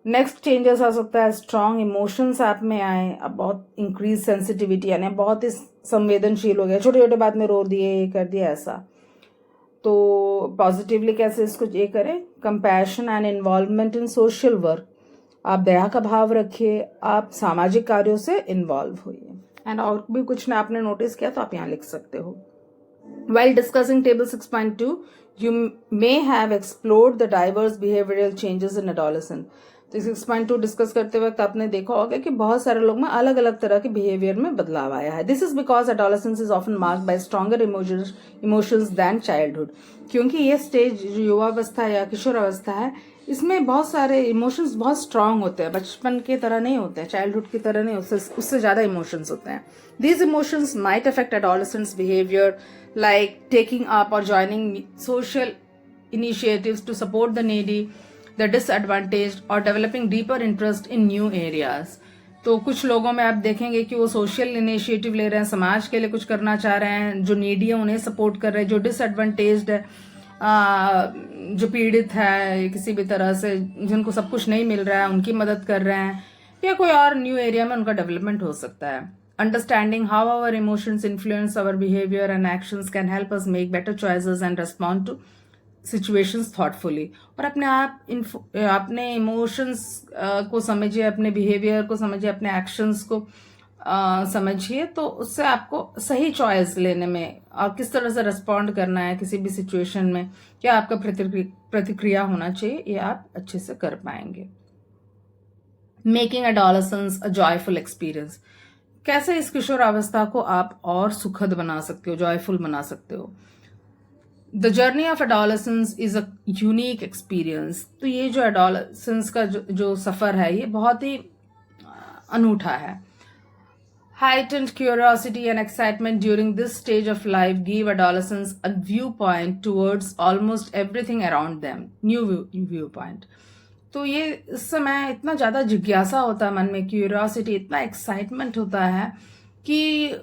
नेक्स्ट चेंजेस आ सकता है स्ट्रॉन्ग इमोशंस आप में आए। अब बहुत इंक्रीज सेंसिटिविटी, यानी बहुत ही संवेदनशील हो गया, छोटे छोटे बात में रो दिए, ये कर दिया, ऐसा। तो पॉजिटिवली कैसे इसको ये करें? Compassion and involvement in social work. आप दया का भाव रखिए, आप सामाजिक कार्यों से इन्वॉल्व होइए। एंड और भी कुछ ना आपने नोटिस किया तो आप यहाँ लिख सकते हो। While discussing table 6.2, you may have explored the diverse behavioral changes in adolescent। तो 6.2 डिस्कस करते वक्त आपने देखा होगा कि बहुत सारे लोग में अलग अलग तरह के बिहेवियर में बदलाव आया है. This is because adolescence is often marked by stronger emotions than childhood. क्योंकि ये स्टेज जो युवावस्था या किशोर अवस्था है, इसमें बहुत सारे इमोशंस बहुत स्ट्रांग होते हैं. बचपन की तरह नहीं होते हैं, चाइल्डहुड की तरह नहीं, उससे ज़्यादा इमोशंस होते हैं. These emotions might affect adolescents behaviour like taking up और joining social initiatives to support the needy, the disadvantaged, or developing deeper interest in new areas. तो कुछ लोगों में आप देखेंगे कि वो सोशल इनिशिएटिव ले रहे हैं, समाज के लिए कुछ करना चाह रहे हैं, जो नीडी है उन्हें सपोर्ट कर रहे हैं, जो डिसएडवांटेज्ड है, जो पीड़ित है किसी भी तरह से, जिनको सब कुछ नहीं मिल रहा है, उनकी मदद कर रहे हैं, या कोई और न्यू एरिया में उनका डेवलपमेंट हो सकता है. Understanding how our emotions influence our behavior and actions can help us make better choices and respond to situations thoughtfully. और अपने इमोशंस को समझिए, अपने बिहेवियर को समझिए, अपने एक्शंस को समझिए, तो उससे आपको सही चॉइस लेने में और किस तरह से रिस्पॉन्ड करना है किसी भी सिचुएशन में, क्या आपका प्रतिक्रिया होना चाहिए, ये आप अच्छे से कर पाएंगे. मेकिंग एडोलेसेंस अ जॉयफुल एक्सपीरियंस. कैसे इस किशोर अवस्था को आप और सुखद बना सकते हो, जॉयफुल बना सकते हो. The journey of adolescence is a unique experience. तो ये जो एडोलेसेंस का जो सफर है, ये बहुत ही अनूठा है. Heightened curiosity and excitement during this stage of life give adolescents a viewpoint towards almost everything around them. New viewpoint. तो ये इस समय इतना ज़्यादा जिज्ञासा होता है मन में, क्यूरियोसिटी, इतना एक्साइटमेंट होता है कि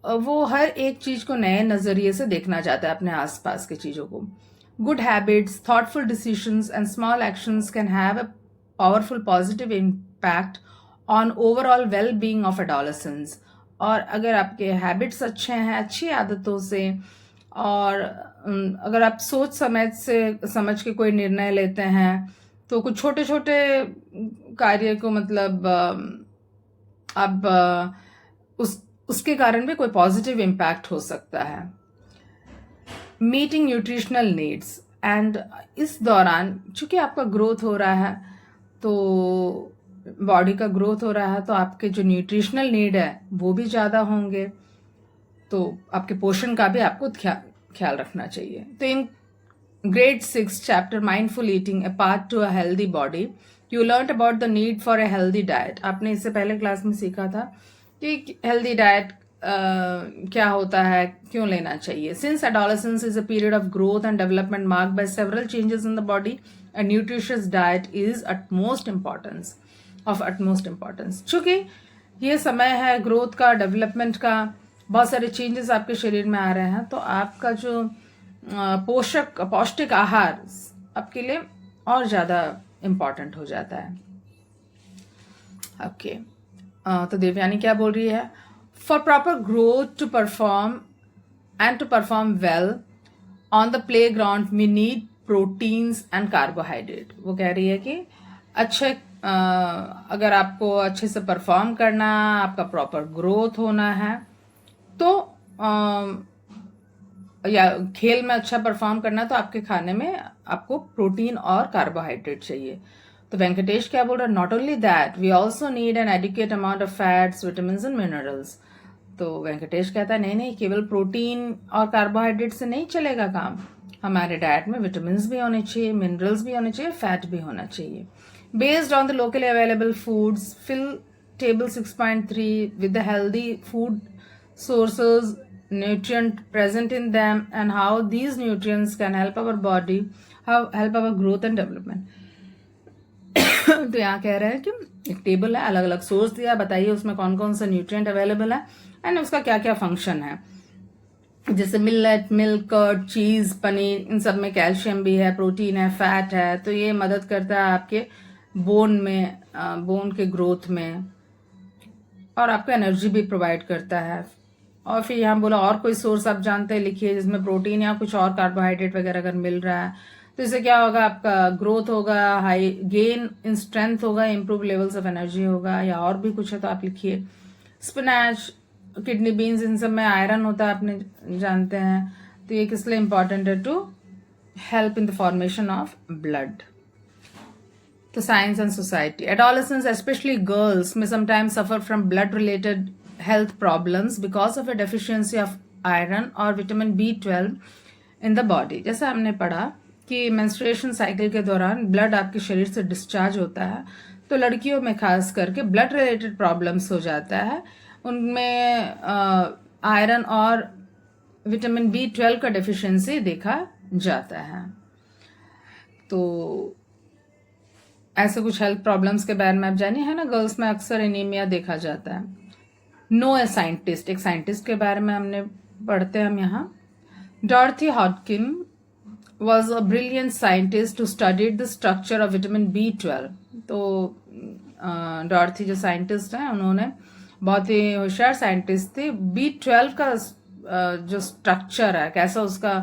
वो हर एक चीज़ को नए नज़रिए से देखना चाहता है, अपने आसपास की चीज़ों को. Good habits, thoughtful decisions and small actions can have a powerful positive impact on overall well being of adolescence. और अगर आपके हैबिट्स अच्छे हैं, अच्छी आदतों से, और अगर आप सोच समझ के कोई निर्णय लेते हैं, तो कुछ छोटे छोटे कार्य को मतलब अब उसके कारण भी कोई पॉजिटिव इम्पैक्ट हो सकता है. Meeting nutritional needs. एंड इस दौरान चूंकि आपका ग्रोथ हो रहा है, तो बॉडी का ग्रोथ हो रहा है, तो आपके जो न्यूट्रिशनल नीड है वो भी ज़्यादा होंगे, तो आपके पोषण का भी आपको ख्याल रखना चाहिए. तो इन Grade 6 chapter Mindful Eating, A Path to a Healthy Body, you learned about the need for a healthy diet. आपने इससे पहले क्लास में सीखा था कि हेल्दी डाइट क्या होता है, क्यों लेना चाहिए. Since adolescence is a period of growth and development marked by several changes in the body, a nutritious diet is of utmost importance. चूंकि ये समय है ग्रोथ का, डेवलपमेंट का, बहुत सारे चेंजेस आपके शरीर में आ रहे हैं, तो आपका जो पौष्टिक आहार आपके लिए और ज़्यादा इम्पॉर्टेंट हो जाता है. ओके, तो देवयानी क्या बोल रही है? For proper growth to perform well on the playground we need proteins and carbohydrate. वो कह रही है कि अगर आपको अच्छे से परफॉर्म करना, आपका प्रॉपर ग्रोथ होना है, तो या खेल में अच्छा परफॉर्म करना, तो आपके खाने में आपको प्रोटीन और कार्बोहाइड्रेट चाहिए. तो वेंकटेश क्या बोल रहा है? Not only that, we also need an adequate amount of fats, vitamin and minerals. तो वेंकटेश कहता है नहीं, केवल प्रोटीन और कार्बोहाइड्रेट से नहीं चलेगा काम. हमारे डाइट में विटामिन भी होने चाहिए, मिनरल्स भी होने चाहिए, फैट भी होना चाहिए. Based on the locally available foods, fill table 6.3 with the healthy food sources, nutrient present in them, and how these nutrients can help our body, help our growth and development. तो यहाँ कह रहे हैं कि एक टेबल है, अलग अलग सोर्स दिया, बताइए उसमें कौन कौन सा न्यूट्रिएंट अवेलेबल है एंड उसका क्या क्या फंक्शन है. जैसे मिलेट, मिल्क, कर्ड, चीज, पनीर, इन सब में कैल्शियम भी है, प्रोटीन है, फैट है. तो ये मदद करता है आपके बोन के ग्रोथ में, और आपको एनर्जी भी प्रोवाइड करता है. और फिर यहाँ बोला और कोई सोर्स आप जानते हैं, लिखिए जिसमें प्रोटीन या कुछ और कार्बोहाइड्रेट वगैरह अगर मिल रहा है, तो इससे क्या होगा, आपका ग्रोथ होगा, हाई गेन इन स्ट्रेंथ होगा, इंप्रूव लेवल्स ऑफ एनर्जी होगा, या और भी कुछ है तो आप लिखिए. स्पिनैच, किडनी बीन्स, इन सब में आयरन होता है, आपने जानते हैं. तो ये किस लिए इंपॉर्टेंट है? To help in the formation of blood. तो science and society, adolescence specially girls में sometimes suffer from blood related health problems because of a deficiency of iron और vitamin B12 in the body. जैसा हमने पढ़ा कि मेंस्ट्रुएशन साइकिल के दौरान ब्लड आपके शरीर से डिस्चार्ज होता है, तो लड़कियों में खास करके ब्लड रिलेटेड प्रॉब्लम्स हो जाता है, उनमें आयरन और विटामिन B12 का डेफिशिएंसी देखा जाता है। तो ऐसे कुछ हेल्थ प्रॉब्लम्स के बारे में आप जानिए, है ना, गर्ल्स में अक्सर एनीमिया देखा जाता है। नो ए साइंटिस्ट, एक साइंटिस्ट के बारे में हमने पढ़ते हैं हम यहाँ। डॉर्थी हॉटकिन was a brilliant scientist who studied the structure of vitamin B12। तो डॉर्थी जो साइंटिस्ट हैं उन्होंने बहुत ही होशियार साइंटिस्ट थे, B12 का जो स्ट्रक्चर है, कैसा उसका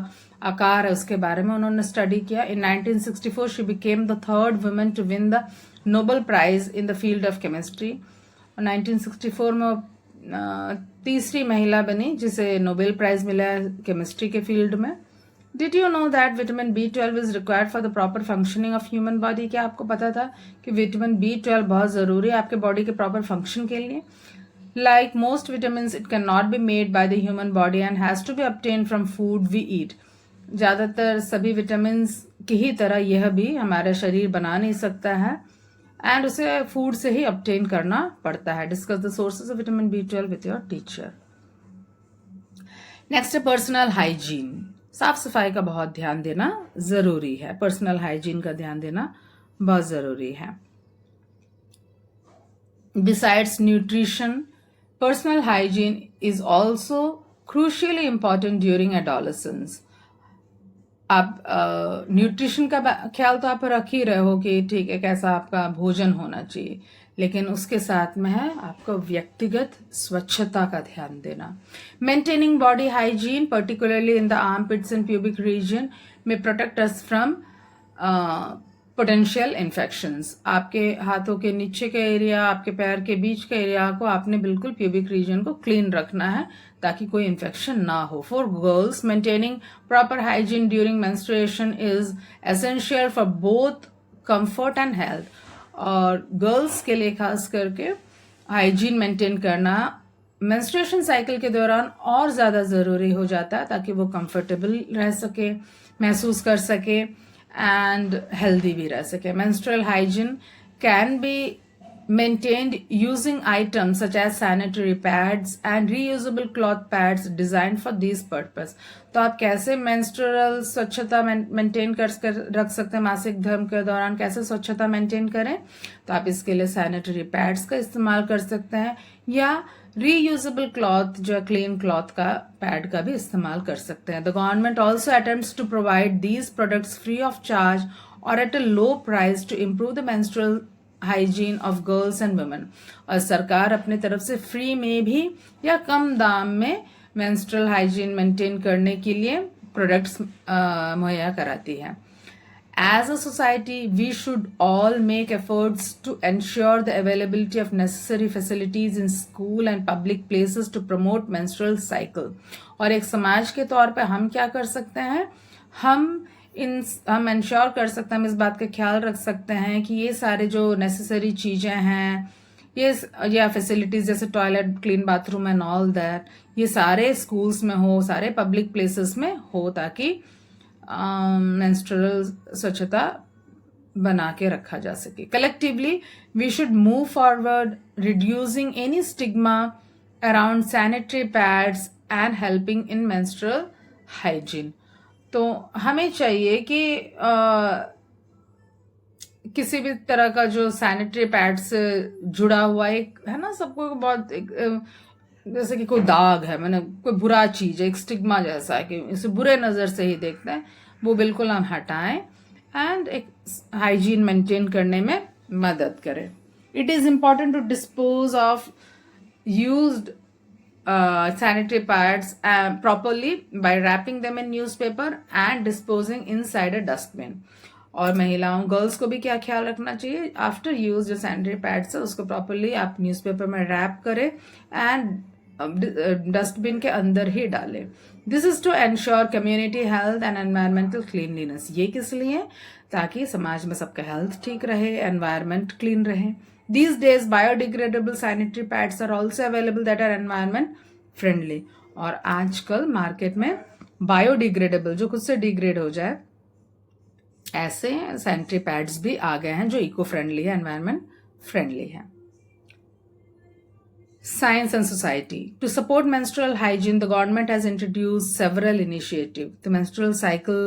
आकार है, उसके बारे में उन्होंने स्टडी किया। In 1964 she became the third women to win the Nobel prize in the field of chemistry. 1964 में तीसरी महिला बनी जिसे नोबेल प्राइज मिला है केमिस्ट्री के फील्ड में। Did you know that vitamin B12 is required for the proper functioning of human body? क्या आपको पता था कि विटामिन B12 बहुत ज़रूरी है आपके बॉडी के प्रॉपर फंक्शन के लिए? Like most vitamins, it cannot be made by the human body and has to be obtained from food we eat। ज़्यादातर सभी विटामिन की ही तरह यह भी हमारा शरीर बना नहीं सकता है एंड उसे फूड से ही ऑब्टेन करना पड़ता है। Discuss the sources of vitamin B12 with your teacher. Next है पर्सनल हाइजीन। साफ सफाई का बहुत ध्यान देना जरूरी है, पर्सनल हाइजीन का ध्यान देना बहुत जरूरी है। Besides nutrition, personal hygiene is also crucially important during adolescence. आप न्यूट्रिशन का ख्याल तो आप रख ही रहे हो कि ठीक है कैसा आपका भोजन होना चाहिए, लेकिन उसके साथ में है आपको व्यक्तिगत स्वच्छता का ध्यान देना। Maintaining body hygiene particularly in the armpits and pubic region में protect us from potential infections. आपके हाथों के नीचे के एरिया, आपके पैर के बीच के एरिया को आपने बिल्कुल प्यूबिक रीजन को क्लीन रखना है ताकि कोई इन्फेक्शन ना हो। For girls, maintaining proper hygiene during menstruation is essential for both comfort and health. और गर्ल्स के लिए खास करके हाइजीन मेंटेन करना मेंस्ट्रुएशन साइकिल के दौरान और ज़्यादा ज़रूरी हो जाता है ताकि वो कंफर्टेबल रह सके, महसूस कर सके एंड हेल्दी भी रह सके। Menstrual hygiene can be maintained using items such as sanitary pads and reusable cloth pads designed for these purpose। तो आप कैसे मेंस्ट्रुअल स्वच्छता मेंटेन कर रख सकते हैं, मासिक धर्म के दौरान कैसे स्वच्छता मेंटेन करें, तो आप इसके लिए सैनिटरी पैड्स का इस्तेमाल कर सकते हैं या रीयूजेबल क्लॉथ जो क्लीन क्लॉथ का पैड का भी इस्तेमाल कर सकते हैं। The government also attempts to provide these products free of charge और at a low price to improve the menstrual hygiene of girls and women. और सरकार अपने तरफ से फ्री में भी या कम दाम में मेंस्ट्रुअल हाइजीन मेंटेन करने के लिए प्रोडक्ट्स मुहैया कराती है। As a society we should all make efforts to ensure the availability of necessary facilities in school and public places to promote menstrual cycle. और एक समाज के तौर पे हम क्या कर सकते हैं, हम इंश्योर कर सकते हैं, हम इस बात का ख्याल रख सकते हैं कि ये सारे जो नेसेसरी चीजें हैं, ये या फैसिलिटीज जैसे toilet, clean bathroom and all that, ये सारे स्कूल्स में हो, सारे पब्लिक प्लेसेस में हो ताकि मेंस्ट्रुअल स्वच्छता बना के रखा जा सके। Collectively we should move forward reducing any stigma around sanitary pads and helping in menstrual hygiene. तो हमें चाहिए कि किसी भी तरह का जो सैनिटरी पैड से जुड़ा हुआ एक है ना, सबको बहुत जैसे कि कोई दाग है, मैंने कोई बुरा चीज है, एक स्टिग्मा जैसा है कि इसे बुरे नजर से ही देखते हैं, वो बिल्कुल हम हटाएं एंड एक हाइजीन मेंटेन करने में मदद करें। It is important to dispose of used sanitary pads properly by wrapping them in newspaper and disposing inside a dustbin। और महिलाओं, गर्ल्स को भी क्या ख्याल रखना चाहिए, आफ्टर यूज जो सैनिटरी पैड्स है उसको प्रॉपरली आप न्यूज़पेपर में रैप करें एंड डस्टबिन के अंदर ही डालें। This is to ensure community health and environmental cleanliness. ये किस लिए? ताकि समाज में सबका हेल्थ ठीक रहे, एनवायरमेंट क्लीन रहे। These days biodegradable sanitary pads are also available that are environment friendly. और आजकल मार्केट में बायोडिग्रेडेबल, जो खुद से डिग्रेड हो जाए, ऐसे सैनिटरी पैड्स भी आ गए हैं जो इको फ्रेंडली है, एनवायरमेंट फ्रेंडली है। Science and society. To support menstrual hygiene, the government has introduced several initiatives. The menstrual cycle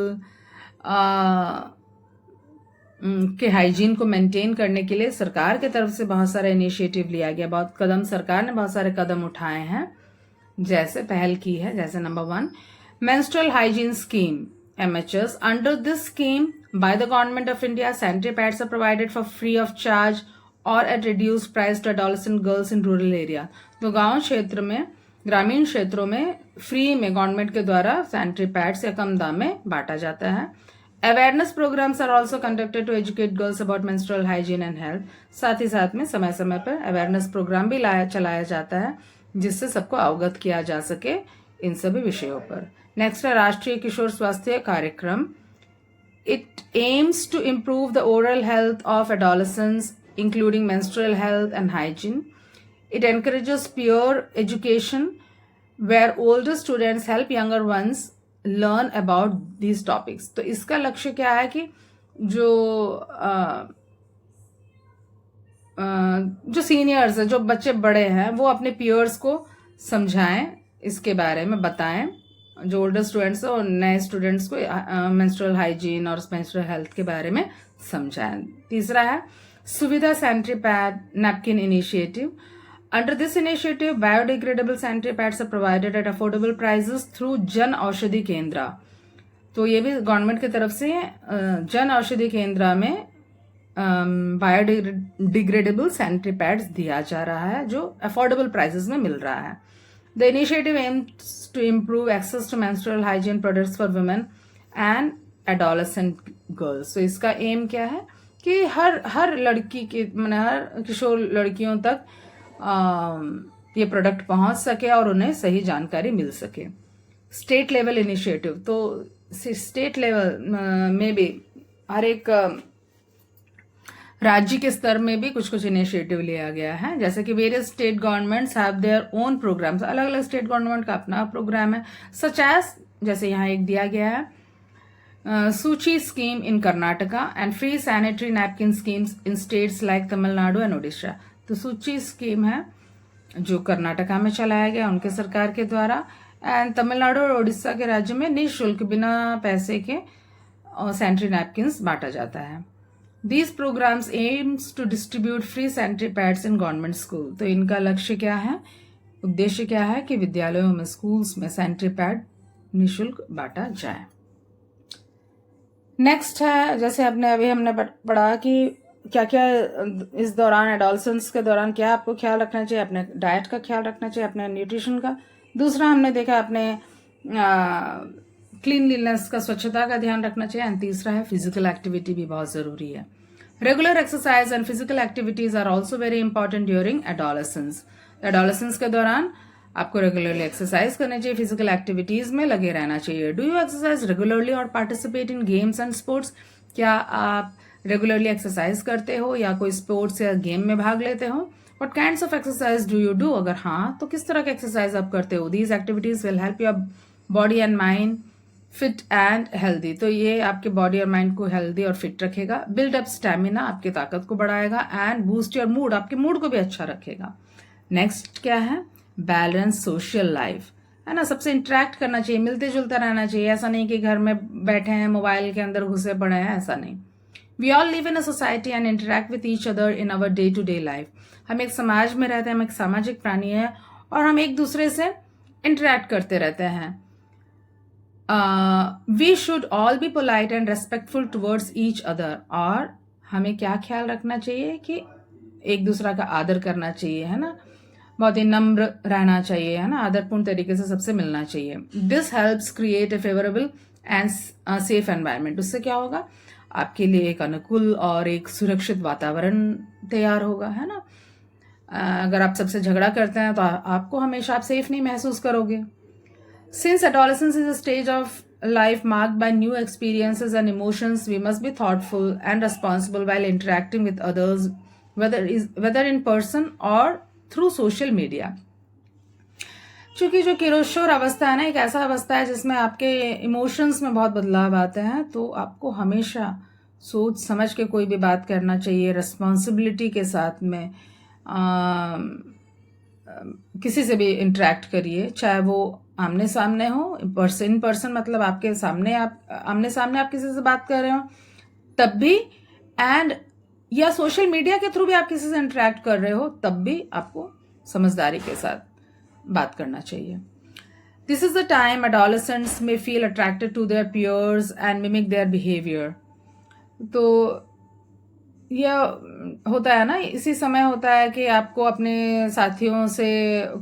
के हाइजीन को मेंटेन करने के लिए सरकार की तरफ से बहुत सारा इनिशिएटिव लिया गया। सरकार ने बहुत सारे कदम उठाए हैं। जैसे पहल की है, जैसे number 1, menstrual hygiene scheme MHS. Under this scheme by the government of India, sanitary pads are provided for free of charge और at reduce price to adolescent girls in rural area. तो गांव क्षेत्र में, ग्रामीण क्षेत्रों में फ्री में गवर्नमेंट के द्वारा सैनिटरी पैड्स या कम दाम में बांटा जाता है। Awareness programmes are also conducted to educate girls about menstrual hygiene and health. साथ ही साथ में समय समय पर अवेयरनेस प्रोग्राम भी चलाया जाता है, जिससे सबको अवगत किया जा सके इन सभी विषयों पर। नेक्स्ट है राष्ट्रीय किशोर स्वास्थ्य कार्यक्रम। It aims to improve the oral health of adolescents including menstrual health and hygiene. It encourages peer education where older students help younger ones learn about these topics. तो इसका लक्ष्य क्या है कि जो सीनियर्स है, जो बच्चे बड़े हैं, वो अपने पियर्स को समझाएं, इसके बारे में बताएं। जो ओल्डर स्टूडेंट्स और नए स्टूडेंट्स को मेंस्ट्रुअल हाइजीन और मेंस्ट्रुअल हेल्थ के बारे में समझाएं। तीसरा है सुविधा sanitary pad napkin initiative. Under this initiative biodegradable sanitary pads are provided at affordable prices through Jan Aushadhi केंद्र। तो ये भी गवर्नमेंट की तरफ से जन औषधि केंद्र में बायोडिग्रेडेबल सैनिटरी पैड्स दिया जा रहा है, जो अफोर्डेबल प्राइसेस में मिल रहा है। The initiative aims to improve access to menstrual hygiene products for women and adolescent girls. तो इसका एम क्या है कि हर लड़की के, मैंने हर किशोर लड़कियों तक ये प्रोडक्ट पहुंच सके और उन्हें सही जानकारी मिल सके। State level initiative. तो स्टेट लेवल में भी हर एक राज्य के स्तर में भी कुछ कुछ इनिशिएटिव लिया गया है। जैसे कि various state governments have their own programmes. अलग अलग स्टेट गवर्नमेंट का अपना प्रोग्राम है। सच एज, जैसे यहाँ एक दिया गया है, Suchi scheme in Karnataka and free sanitary napkin schemes in states like Tamil Nadu and Odisha. तो सूची स्कीम है जो कर्नाटका में चलाया गया उनके सरकार के द्वारा, एंड तमिलनाडु और उड़ीसा के राज्य में निःशुल्क बिना पैसे के सैनिटरी नैपकिन्स बांटा जाता है। These programmes aims to distribute free sanitary pads in government school. तो इनका लक्ष्य क्या है, उद्देश्य क्या है कि विद्यालयों में, स्कूल्स में सैनिटरी पैड निःशुल्क बांटा जाए। नेक्स्ट है, जैसे हमने पढ़ा कि क्या क्या इस दौरान, एडोलेसेंस के दौरान क्या आपको ख्याल रखना चाहिए, अपने डाइट का ख्याल रखना चाहिए, अपने न्यूट्रिशन का। दूसरा हमने देखा अपने क्लीनलीनेस का, स्वच्छता का ध्यान रखना चाहिए। एंड तीसरा है फिजिकल एक्टिविटी भी बहुत जरूरी है। Regular exercise and physical activities are also very important during adolescence. Adolescence के दौरान आपको रेगुलरली एक्सरसाइज करनी चाहिए, फिजिकल एक्टिविटीज में लगे रहना चाहिए। डू यू एक्सरसाइज रेगुलरली और participate in games and sports? क्या आप रेगुलरली एक्सरसाइज करते हो या कोई स्पोर्ट्स या गेम में भाग लेते हो? What kinds of exercise do you do? अगर हाँ, तो किस तरह की एक्सरसाइज आप करते हो? These activities will help your body and mind fit and healthy. तो ये आपके बॉडी और माइंड को हेल्दी और फिट रखेगा। बिल्ड अप स्टेमिना, आपकी ताकत को बढ़ाएगा। एंड बूस्ट योर मूड, आपके मूड को भी अच्छा रखेगा। नेक्स्ट क्या है, बैलेंस सोशल लाइफ, है ना। सबसे इंटरेक्ट करना चाहिए, मिलते जुलते रहना चाहिए। ऐसा नहीं कि घर में बैठे हैं, मोबाइल के अंदर घुसे पड़े हैं, ऐसा नहीं। We all live in a society and interact with each other in our day to day life. हम एक समाज में रहते हैं, हम एक सामाजिक प्राणी है और हम एक दूसरे से इंटरेक्ट करते रहते हैं। We should all be polite and respectful towards each other. और हमें क्या ख्याल रखना चाहिए कि एक दूसरा का आदर करना चाहिए, है ना। बहुत ही नम्र रहना चाहिए, है ना, आदरपूर्ण तरीके से सबसे मिलना चाहिए। This helps create a favourable and safe environment. उससे क्या होगा, आपके लिए एक अनुकूल और एक सुरक्षित वातावरण तैयार होगा, है ना। अगर आप सबसे झगड़ा करते हैं तो आपको हमेशा आप सेफ नहीं महसूस करोगे. Since adolescence is a stage of life marked by new experiences and emotions, we must be thoughtful and responsible while interacting with others, whether in person or through social media. चूंकि जो किशोर अवस्था है ना, एक ऐसा अवस्था है जिसमें आपके इमोशंस में बहुत बदलाव आते हैं, तो आपको हमेशा सोच समझ के कोई भी बात करना चाहिए, रिस्पॉन्सिबिलिटी के साथ में. किसी से भी इंटरेक्ट करिए, चाहे वो आमने सामने हो, इन पर्सन मतलब आपके सामने, आप आमने सामने आप किसी से बात कर रहे हो तब भी, एंड या सोशल मीडिया के थ्रू भी आप किसी से इंटरेक्ट कर रहे हो तब भी आपको समझदारी के साथ बात करना चाहिए. This is the time adolescents may feel attracted to their peers and mimic their behavior. तो यह होता है ना, इसी समय होता है कि आपको अपने साथियों से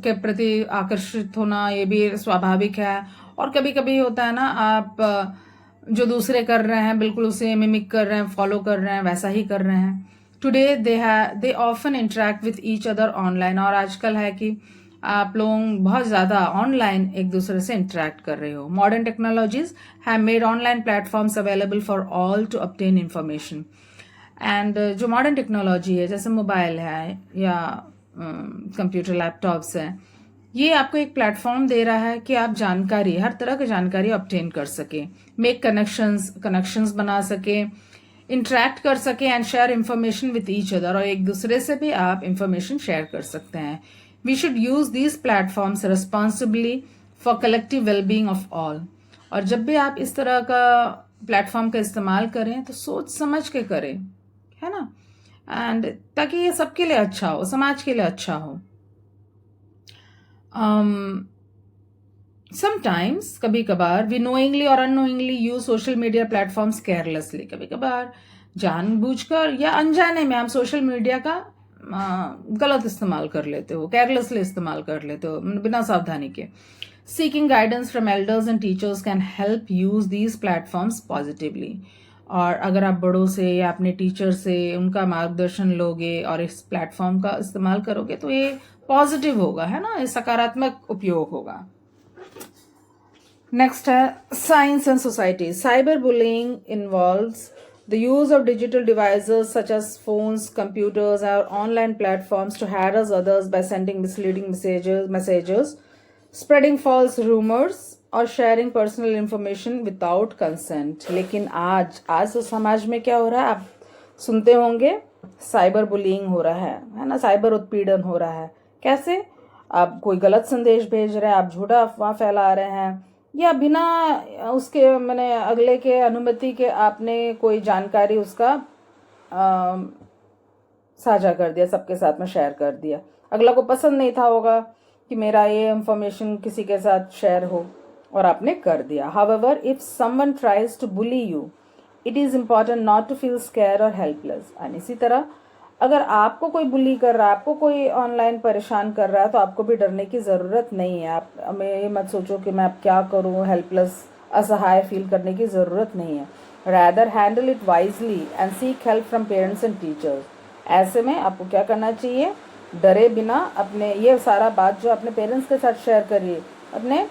के प्रति आकर्षित होना, ये भी स्वाभाविक है. और कभी कभी होता है ना, आप जो दूसरे कर रहे हैं बिल्कुल उसे मिमिक कर रहे हैं, फॉलो कर रहे हैं, वैसा ही कर रहे हैं. Today they often interact with each other online. और आजकल है कि आप लोग बहुत ज़्यादा ऑनलाइन एक दूसरे से इंटरेक्ट कर रहे हो. Modern technologies have made online platforms available for all to obtain information. And जो मॉडर्न टेक्नोलॉजी है, जैसे मोबाइल है या कंप्यूटर लैपटॉप्स हैं, ये आपको एक प्लेटफॉर्म दे रहा है कि आप जानकारी, हर तरह की जानकारी ऑब्टेन कर सके, मेक कनेक्शंस बना सके, इंटरेक्ट कर सके and share information with each other. और एक दूसरे से भी आप इंफॉर्मेशन शेयर कर सकते हैं. We should use these platforms responsibly for collective wellbeing of all. और जब भी आप इस तरह का प्लेटफॉर्म का इस्तेमाल करें तो सोच समझ के करें, है ना, एंड ताकि ये सबके लिए अच्छा हो, समाज के लिए अच्छा हो. समटाइम्स, कभी कभार, वी नोइंगली और unknowingly use social media platforms carelessly. कभी कभार जानबूझकर या अनजाने में आप सोशल मीडिया का गलत इस्तेमाल कर लेते हो, केयरलेसली इस्तेमाल कर लेते हो, बिना सावधानी के. Seeking guidance from elders and teachers can help use these platforms positively. और अगर आप बड़ों से या अपने टीचर से उनका मार्गदर्शन लोगे और इस प्लेटफॉर्म का इस्तेमाल करोगे तो ये पॉजिटिव होगा, है ना, ये सकारात्मक उपयोग होगा. नेक्स्ट है science and society. Cyber bullying involves the use of digital devices such as phones, computers, or online platforms to harass others by sending misleading messages, spreading false rumors, और sharing personal information without consent. लेकिन आज तो समाज में क्या हो रहा है, आप सुनते होंगे, साइबर बुलिंग हो रहा है ना, साइबर उत्पीड़न हो रहा है. कैसे? आप कोई गलत संदेश भेज रहे हैं, आप झूठा अफवाह फैला रहे हैं, या बिना उसके मैंने अगले के अनुमति के आपने कोई जानकारी उसका साझा कर दिया, सबके साथ में शेयर कर दिया. अगला को पसंद नहीं था होगा कि मेरा ये इंफॉर्मेशन किसी के साथ शेयर हो, और आपने कर दिया. However, if someone tries to bully you, it is important not to feel scared or helpless. और इसी तरह अगर आपको कोई बुली कर रहा है, आपको कोई ऑनलाइन परेशान कर रहा है, तो आपको भी डरने की ज़रूरत नहीं है. आप ये मत सोचो कि मैं अब क्या करूँ, हेल्पलेस, असहाय फील करने की ज़रूरत नहीं है. Rather handle it wisely and seek help from parents and teachers. ऐसे में आपको क्या करना चाहिए, डरे बिना अपने ये सारा बात जो अपने पेरेंट्स के साथ शेयर करिए, अपने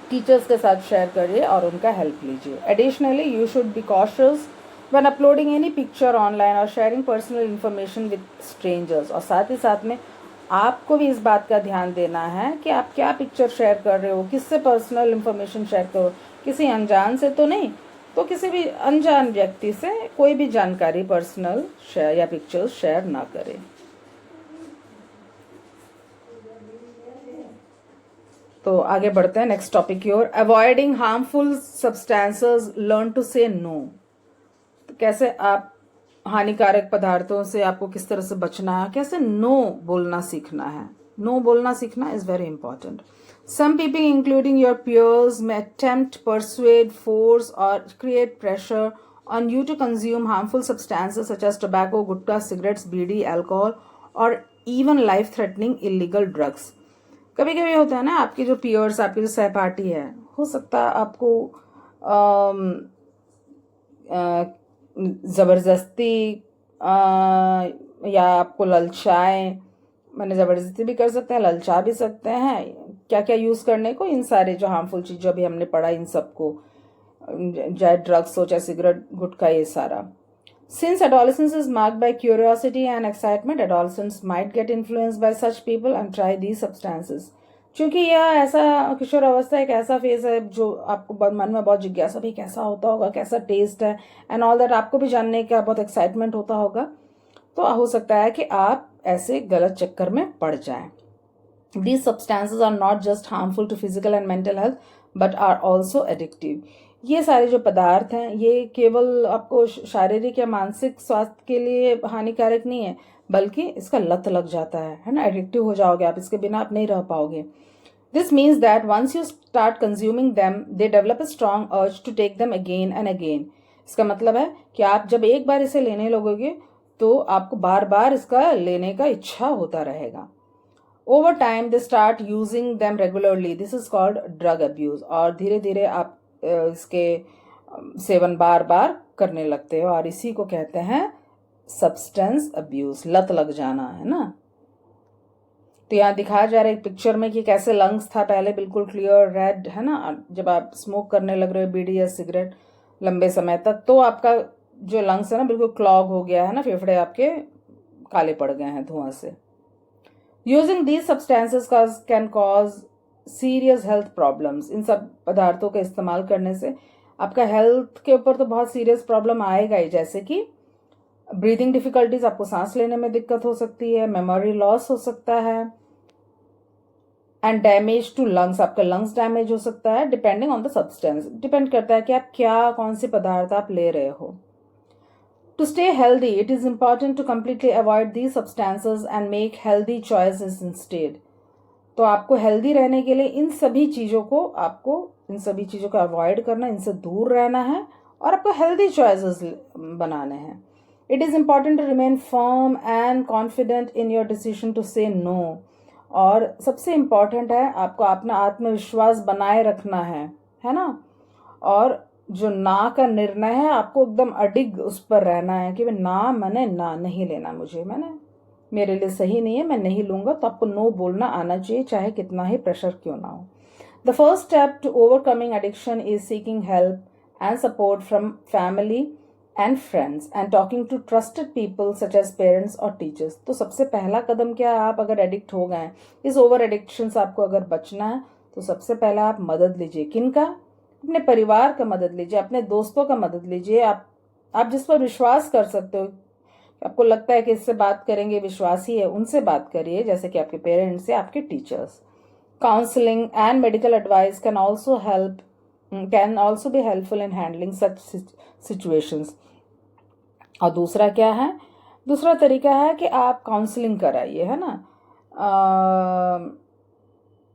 टीचर्स के साथ शेयर करिए और उनका हेल्प लीजिए. Additionally you should be cautious when uploading any picture online or sharing personal information with strangers. और साथ ही साथ में आपको भी इस बात का ध्यान देना है कि आप क्या पिक्चर शेयर कर रहे हो, किससे पर्सनल इंफॉर्मेशन शेयर करो, किसी अनजान से तो नहीं, तो किसी भी अनजान व्यक्ति से कोई भी जानकारी पर्सनल शेयर या पिक्चर्स शेयर ना करें. तो आगे बढ़ते हैं नेक्स्ट टॉपिक की ओर. Avoiding harmful substances, learn to say no. कैसे आप हानिकारक पदार्थों से आपको किस तरह से बचना है, कैसे नो बोलना सीखना है. नो बोलना सीखना is very important. Some people including your peers may attempt, persuade, force or create pressure on you to consume harmful substances such as tobacco, gutkha, cigarettes, bidi, alcohol or even life-threatening illegal drugs. कभी कभी होता है ना, आपके जो peers, आपके जो सहपाठी है, हो सकता है आपको ज़बरदस्ती या आपको ललचाएं मैंने ज़बरदस्ती भी कर सकते हैं, ललचा भी सकते हैं क्या क्या यूज़ करने को, इन सारे जो हार्मफुल चीज़ जो अभी हमने पढ़ा इन सबको, चाहे ड्रग्स हो चाहे सिगरेट गुटखा ये सारा. Since adolescence is marked by curiosity and excitement, adolescents might get influenced by such people and try these substances. क्योंकि यह ऐसा किशोर अवस्था एक ऐसा फेज है जो आपको मन में बहुत जिज्ञासा भी कैसा होता होगा, कैसा टेस्ट है एंड ऑल दैट, आपको भी जानने का बहुत एक्साइटमेंट होता होगा. तो हो सकता है कि आप ऐसे गलत चक्कर में पड़ जाएं. These substances are not just harmful to physical and mental health but are also addictive. ये सारे जो पदार्थ हैं ये केवल आपको शारीरिक या मानसिक स्वास्थ्य के लिए हानिकारक नहीं है, बल्कि इसका लत लग जाता है ना, एडिक्टिव हो जाओगे आप, इसके बिना आप नहीं रह पाओगे. This means that once you start consuming them they develop a strong urge to take them again and again. इसका मतलब है कि आप जब एक बार इसे लेने लगोगे तो आपको बार बार इसका लेने का इच्छा होता रहेगा. Over time they start using them regularly. This is called drug abuse. और धीरे धीरे आप इसके सेवन बार बार करने लगते हो और इसी को कहते हैं सब्सटेंस अब्यूज, लत लग जाना, है ना. तो यहाँ दिखाया जा रहा है एक पिक्चर में कि कैसे लंग्स था पहले बिल्कुल क्लियर रेड, है ना. जब आप स्मोक करने लग रहे हो बीड़ी या सिगरेट लंबे समय तक तो आपका जो लंग्स है ना बिल्कुल क्लॉग हो गया है ना, फेफड़े आपके काले पड़ गए हैं धुआं से. Using these substances can cause serious health problems. इन सब पदार्थों का इस्तेमाल करने से आपका हेल्थ के ऊपर तो बहुत सीरियस प्रॉब्लम आएगा ही, जैसे कि ब्रीदिंग डिफिकल्टीज, आपको सांस लेने में दिक्कत हो सकती है, मेमोरी लॉस हो सकता है एंड डैमेज टू लंग्स, आपका लंग्स डैमेज हो सकता है. Depending on the substance, depend करता है कि आप क्या कौन से पदार्थ आप ले रहे हो. To stay healthy, it is important to completely avoid these substances and make healthy choices instead. तो आपको हेल्दी रहने के लिए इन सभी चीज़ों को अवॉइड करना, इनसे दूर रहना है और आपको हेल्दी चॉइसेस बनाने हैं. It is important to remain firm and confident in your decision to say no. और सबसे इम्पॉर्टेंट है आपको अपना आत्मविश्वास बनाए रखना है ना. और जो ना का निर्णय है आपको एकदम अडिग उस पर रहना है कि ना, मैंने ना नहीं लेना, मेरे लिए सही नहीं है, मैं नहीं लूंगा. तो आपको नो बोलना आना चाहिए, चाहे कितना ही प्रेशर क्यों ना हो. The first step to overcoming addiction is seeking help and support from family and friends and talking to trusted people such as parents और टीचर्स. तो सबसे पहला कदम क्या है, आप अगर एडिक्ट हो गए हैं, इस ओवर एडिक्शन से आपको अगर बचना है तो सबसे पहला आप मदद लीजिए. किनका? अपने परिवार का मदद लीजिए, अपने दोस्तों का मदद लीजिए. आप जिस पर विश्वास कर सकते हो, आपको लगता है कि इससे बात करेंगे विश्वासी है, उनसे बात करिए, जैसे कि आपके पेरेंट्स या आपके teachers. Counselling and medical advice can also be helpful in handling such situations. और दूसरा क्या है, दूसरा तरीका है कि आप काउंसलिंग कराइए, है ना,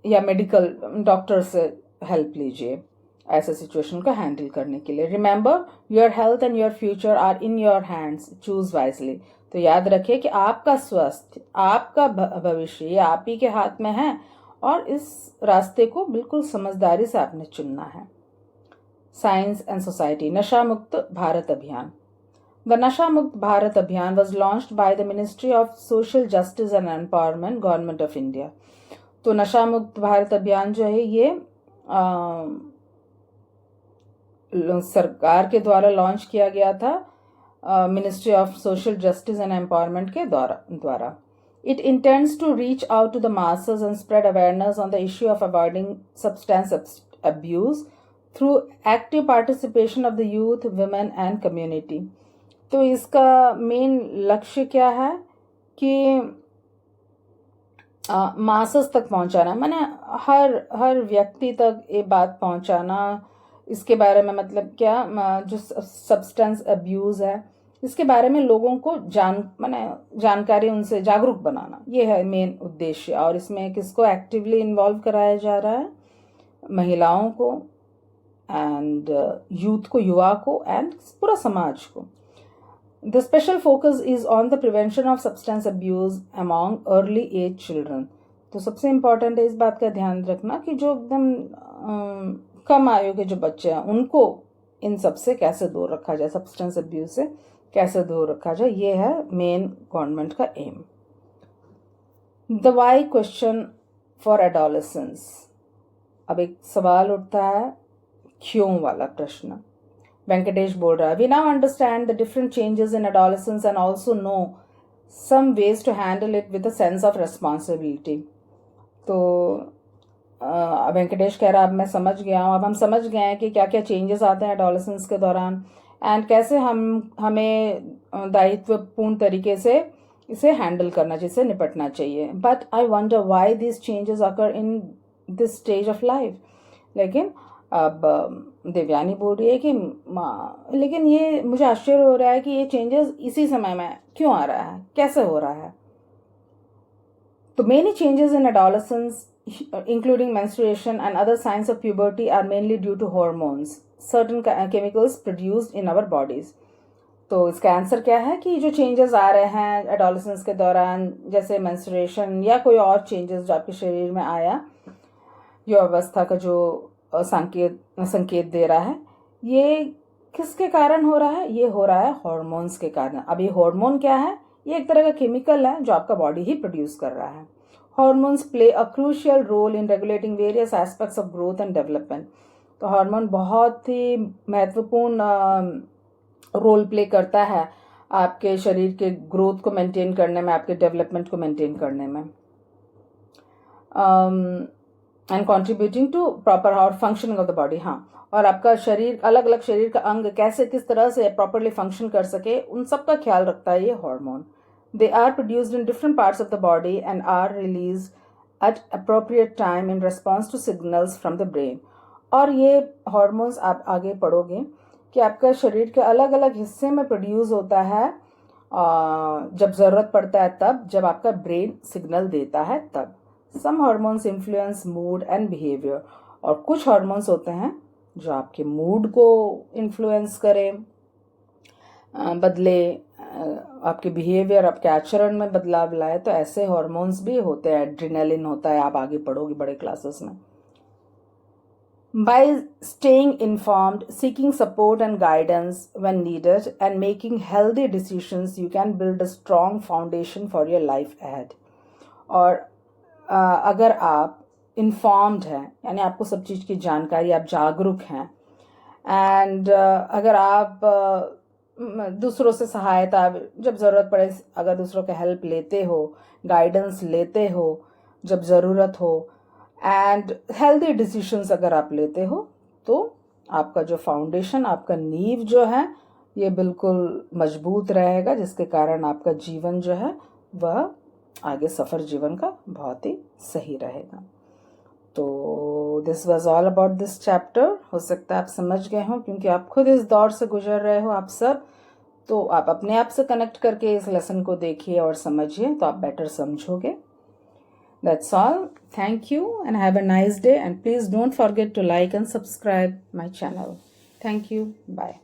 या मेडिकल डॉक्टर से हेल्प लीजिए ऐसे सिचुएशन को हैंडल करने के लिए. Remember your health and your future are in your hands, choose wisely. तो याद रखिए कि आपका स्वास्थ्य, आपका भविष्य ये आप ही के हाथ में है और इस रास्ते को बिल्कुल समझदारी से आपने चुनना है. Science and society. नशा मुक्त भारत अभियान. द नशा मुक्त भारत अभियान was launched by the ministry of social justice and empowerment, government of India. तो नशा मुक्त भारत अभियान जो है ये सरकार के द्वारा लॉन्च किया गया था, ministry of social justice and empowerment के द्वारा. It intends to reach out to the masses and spread awareness on the issue of avoiding substance abuse through active participation of the youth, women and community. तो इसका मेन लक्ष्य क्या है कि मासेस तक पहुंचाना, माने हर व्यक्ति तक ये बात पहुंचाना. इसके बारे में मतलब क्या, जो सब्सटेंस अब्यूज़ है इसके बारे में लोगों को जानकारी, उनसे जागरूक बनाना, ये है मेन उद्देश्य. और इसमें किसको एक्टिवली इन्वॉल्व कराया जा रहा है? महिलाओं को एंड यूथ को, युवा को एंड पूरा समाज को. The special focus is on the prevention of substance abuse among early age children. तो सबसे इम्पोर्टेंट है इस बात का ध्यान रखना कि जो एकदम कम आयु के जो बच्चे हैं उनको इन सब से कैसे दूर रखा जाए, सब्सटेंस अब्यूज से कैसे दूर रखा जाए, ये है मेन गवर्नमेंट का aim. The why question for adolescence. अब एक सवाल उठता है क्यों वाला प्रश्न। वेंकटेश बोल रहा है, we now understand the different changes in adolescence and also know some ways to handle it with a sense of responsibility. तो वेंकटेश कह रहा है अब मैं समझ गया हूँ, अब हम समझ गए हैं कि क्या क्या चेंजेस आते हैं एडोलेसेंस के दौरान एंड कैसे हमें दायित्वपूर्ण तरीके से इसे हैंडल करना चाहिए, इससे निपटना चाहिए। But I wonder why this changes occur in this stage of life. लेकिन अब देवयानी बोल रही है कि लेकिन ये मुझे आश्चर्य हो रहा है कि ये चेंजेस इसी समय में क्यों आ रहा है, कैसे हो रहा है। तो many changes in adolescence, including menstruation and other signs of puberty, are mainly due to hormones, certain chemicals produced in our bodies. तो इसका आंसर क्या है कि जो चेंजेस आ रहे हैं एडोलेसेंस के दौरान, जैसे मेंस्ट्रुएशन या कोई और चेंजेस जो आपके शरीर में आया, यो अवस्था का जो संकेत दे रहा है, ये किसके कारण हो रहा है? ये हो रहा है हॉर्मोन्स के कारण। अब ये हार्मोन क्या है? ये एक तरह का केमिकल है जो आपका बॉडी ही प्रोड्यूस कर रहा है। Hormones play a crucial role in regulating various aspects of growth and development. तो हार्मोन बहुत ही महत्वपूर्ण रोल प्ले करता है आपके शरीर के ग्रोथ को मेंटेन करने में, आपके डेवलपमेंट को मेंटेन करने में, एंड कॉन्ट्रीब्यूटिंग टू प्रॉपर और फंक्शनिंग ऑफ द बॉडी। हाँ, और आपका शरीर, अलग अलग शरीर का अंग कैसे किस तरह से प्रॉपरली फंक्शन कर सके, उन सब का ख्याल रखता है ये hormone. They are produced in different parts of the body and are release at appropriate time in response to signals from the brain. और ये हार्मोन्स आप आगे पढ़ोगे कि आपका शरीर के अलग अलग हिस्से में प्रोड्यूस होता है जब ज़रूरत पड़ता है, तब जब आपका ब्रेन सिग्नल देता है तब। Some hormones influence mood and behaviour. और कुछ हार्मोन्स होते हैं जो आपके मूड को इन्फ्लुएंस करें, बदले, आपके बिहेवियर, आपके आचरण में बदलाव लाए। तो ऐसे हार्मोन्स भी होते हैं। एड्रेनालिन होता है, आप आगे पढ़ोगे बड़े क्लासेस में। By staying informed, seeking support and guidance when needed, and making healthy decisions, you can build a strong foundation for your life ahead. और अगर आप इन्फॉर्म्ड हैं, यानी आपको सब चीज़ की जानकारी, आप जागरूक हैं, एंड अगर आप दूसरों से सहायता जब ज़रूरत पड़े, अगर दूसरों का हेल्प लेते हो, गाइडेंस लेते हो जब ज़रूरत हो, एंड हेल्दी डिसीशंस अगर आप लेते हो, तो आपका जो फाउंडेशन, आपका नींव जो है, ये बिल्कुल मजबूत रहेगा, जिसके कारण आपका जीवन जो है वह आगे सफ़र जीवन का बहुत ही सही रहेगा। तो this was all about this chapter. हो सकता है आप समझ गए हो, क्योंकि आप खुद इस दौर से गुजर रहे हो आप सब। तो आप अपने आप से कनेक्ट करके इस लेसन को देखिए और समझिए, तो आप बेटर समझोगे। That's all. Thank you and have a nice day, and please don't forget to like and subscribe my channel. Thank you. Bye.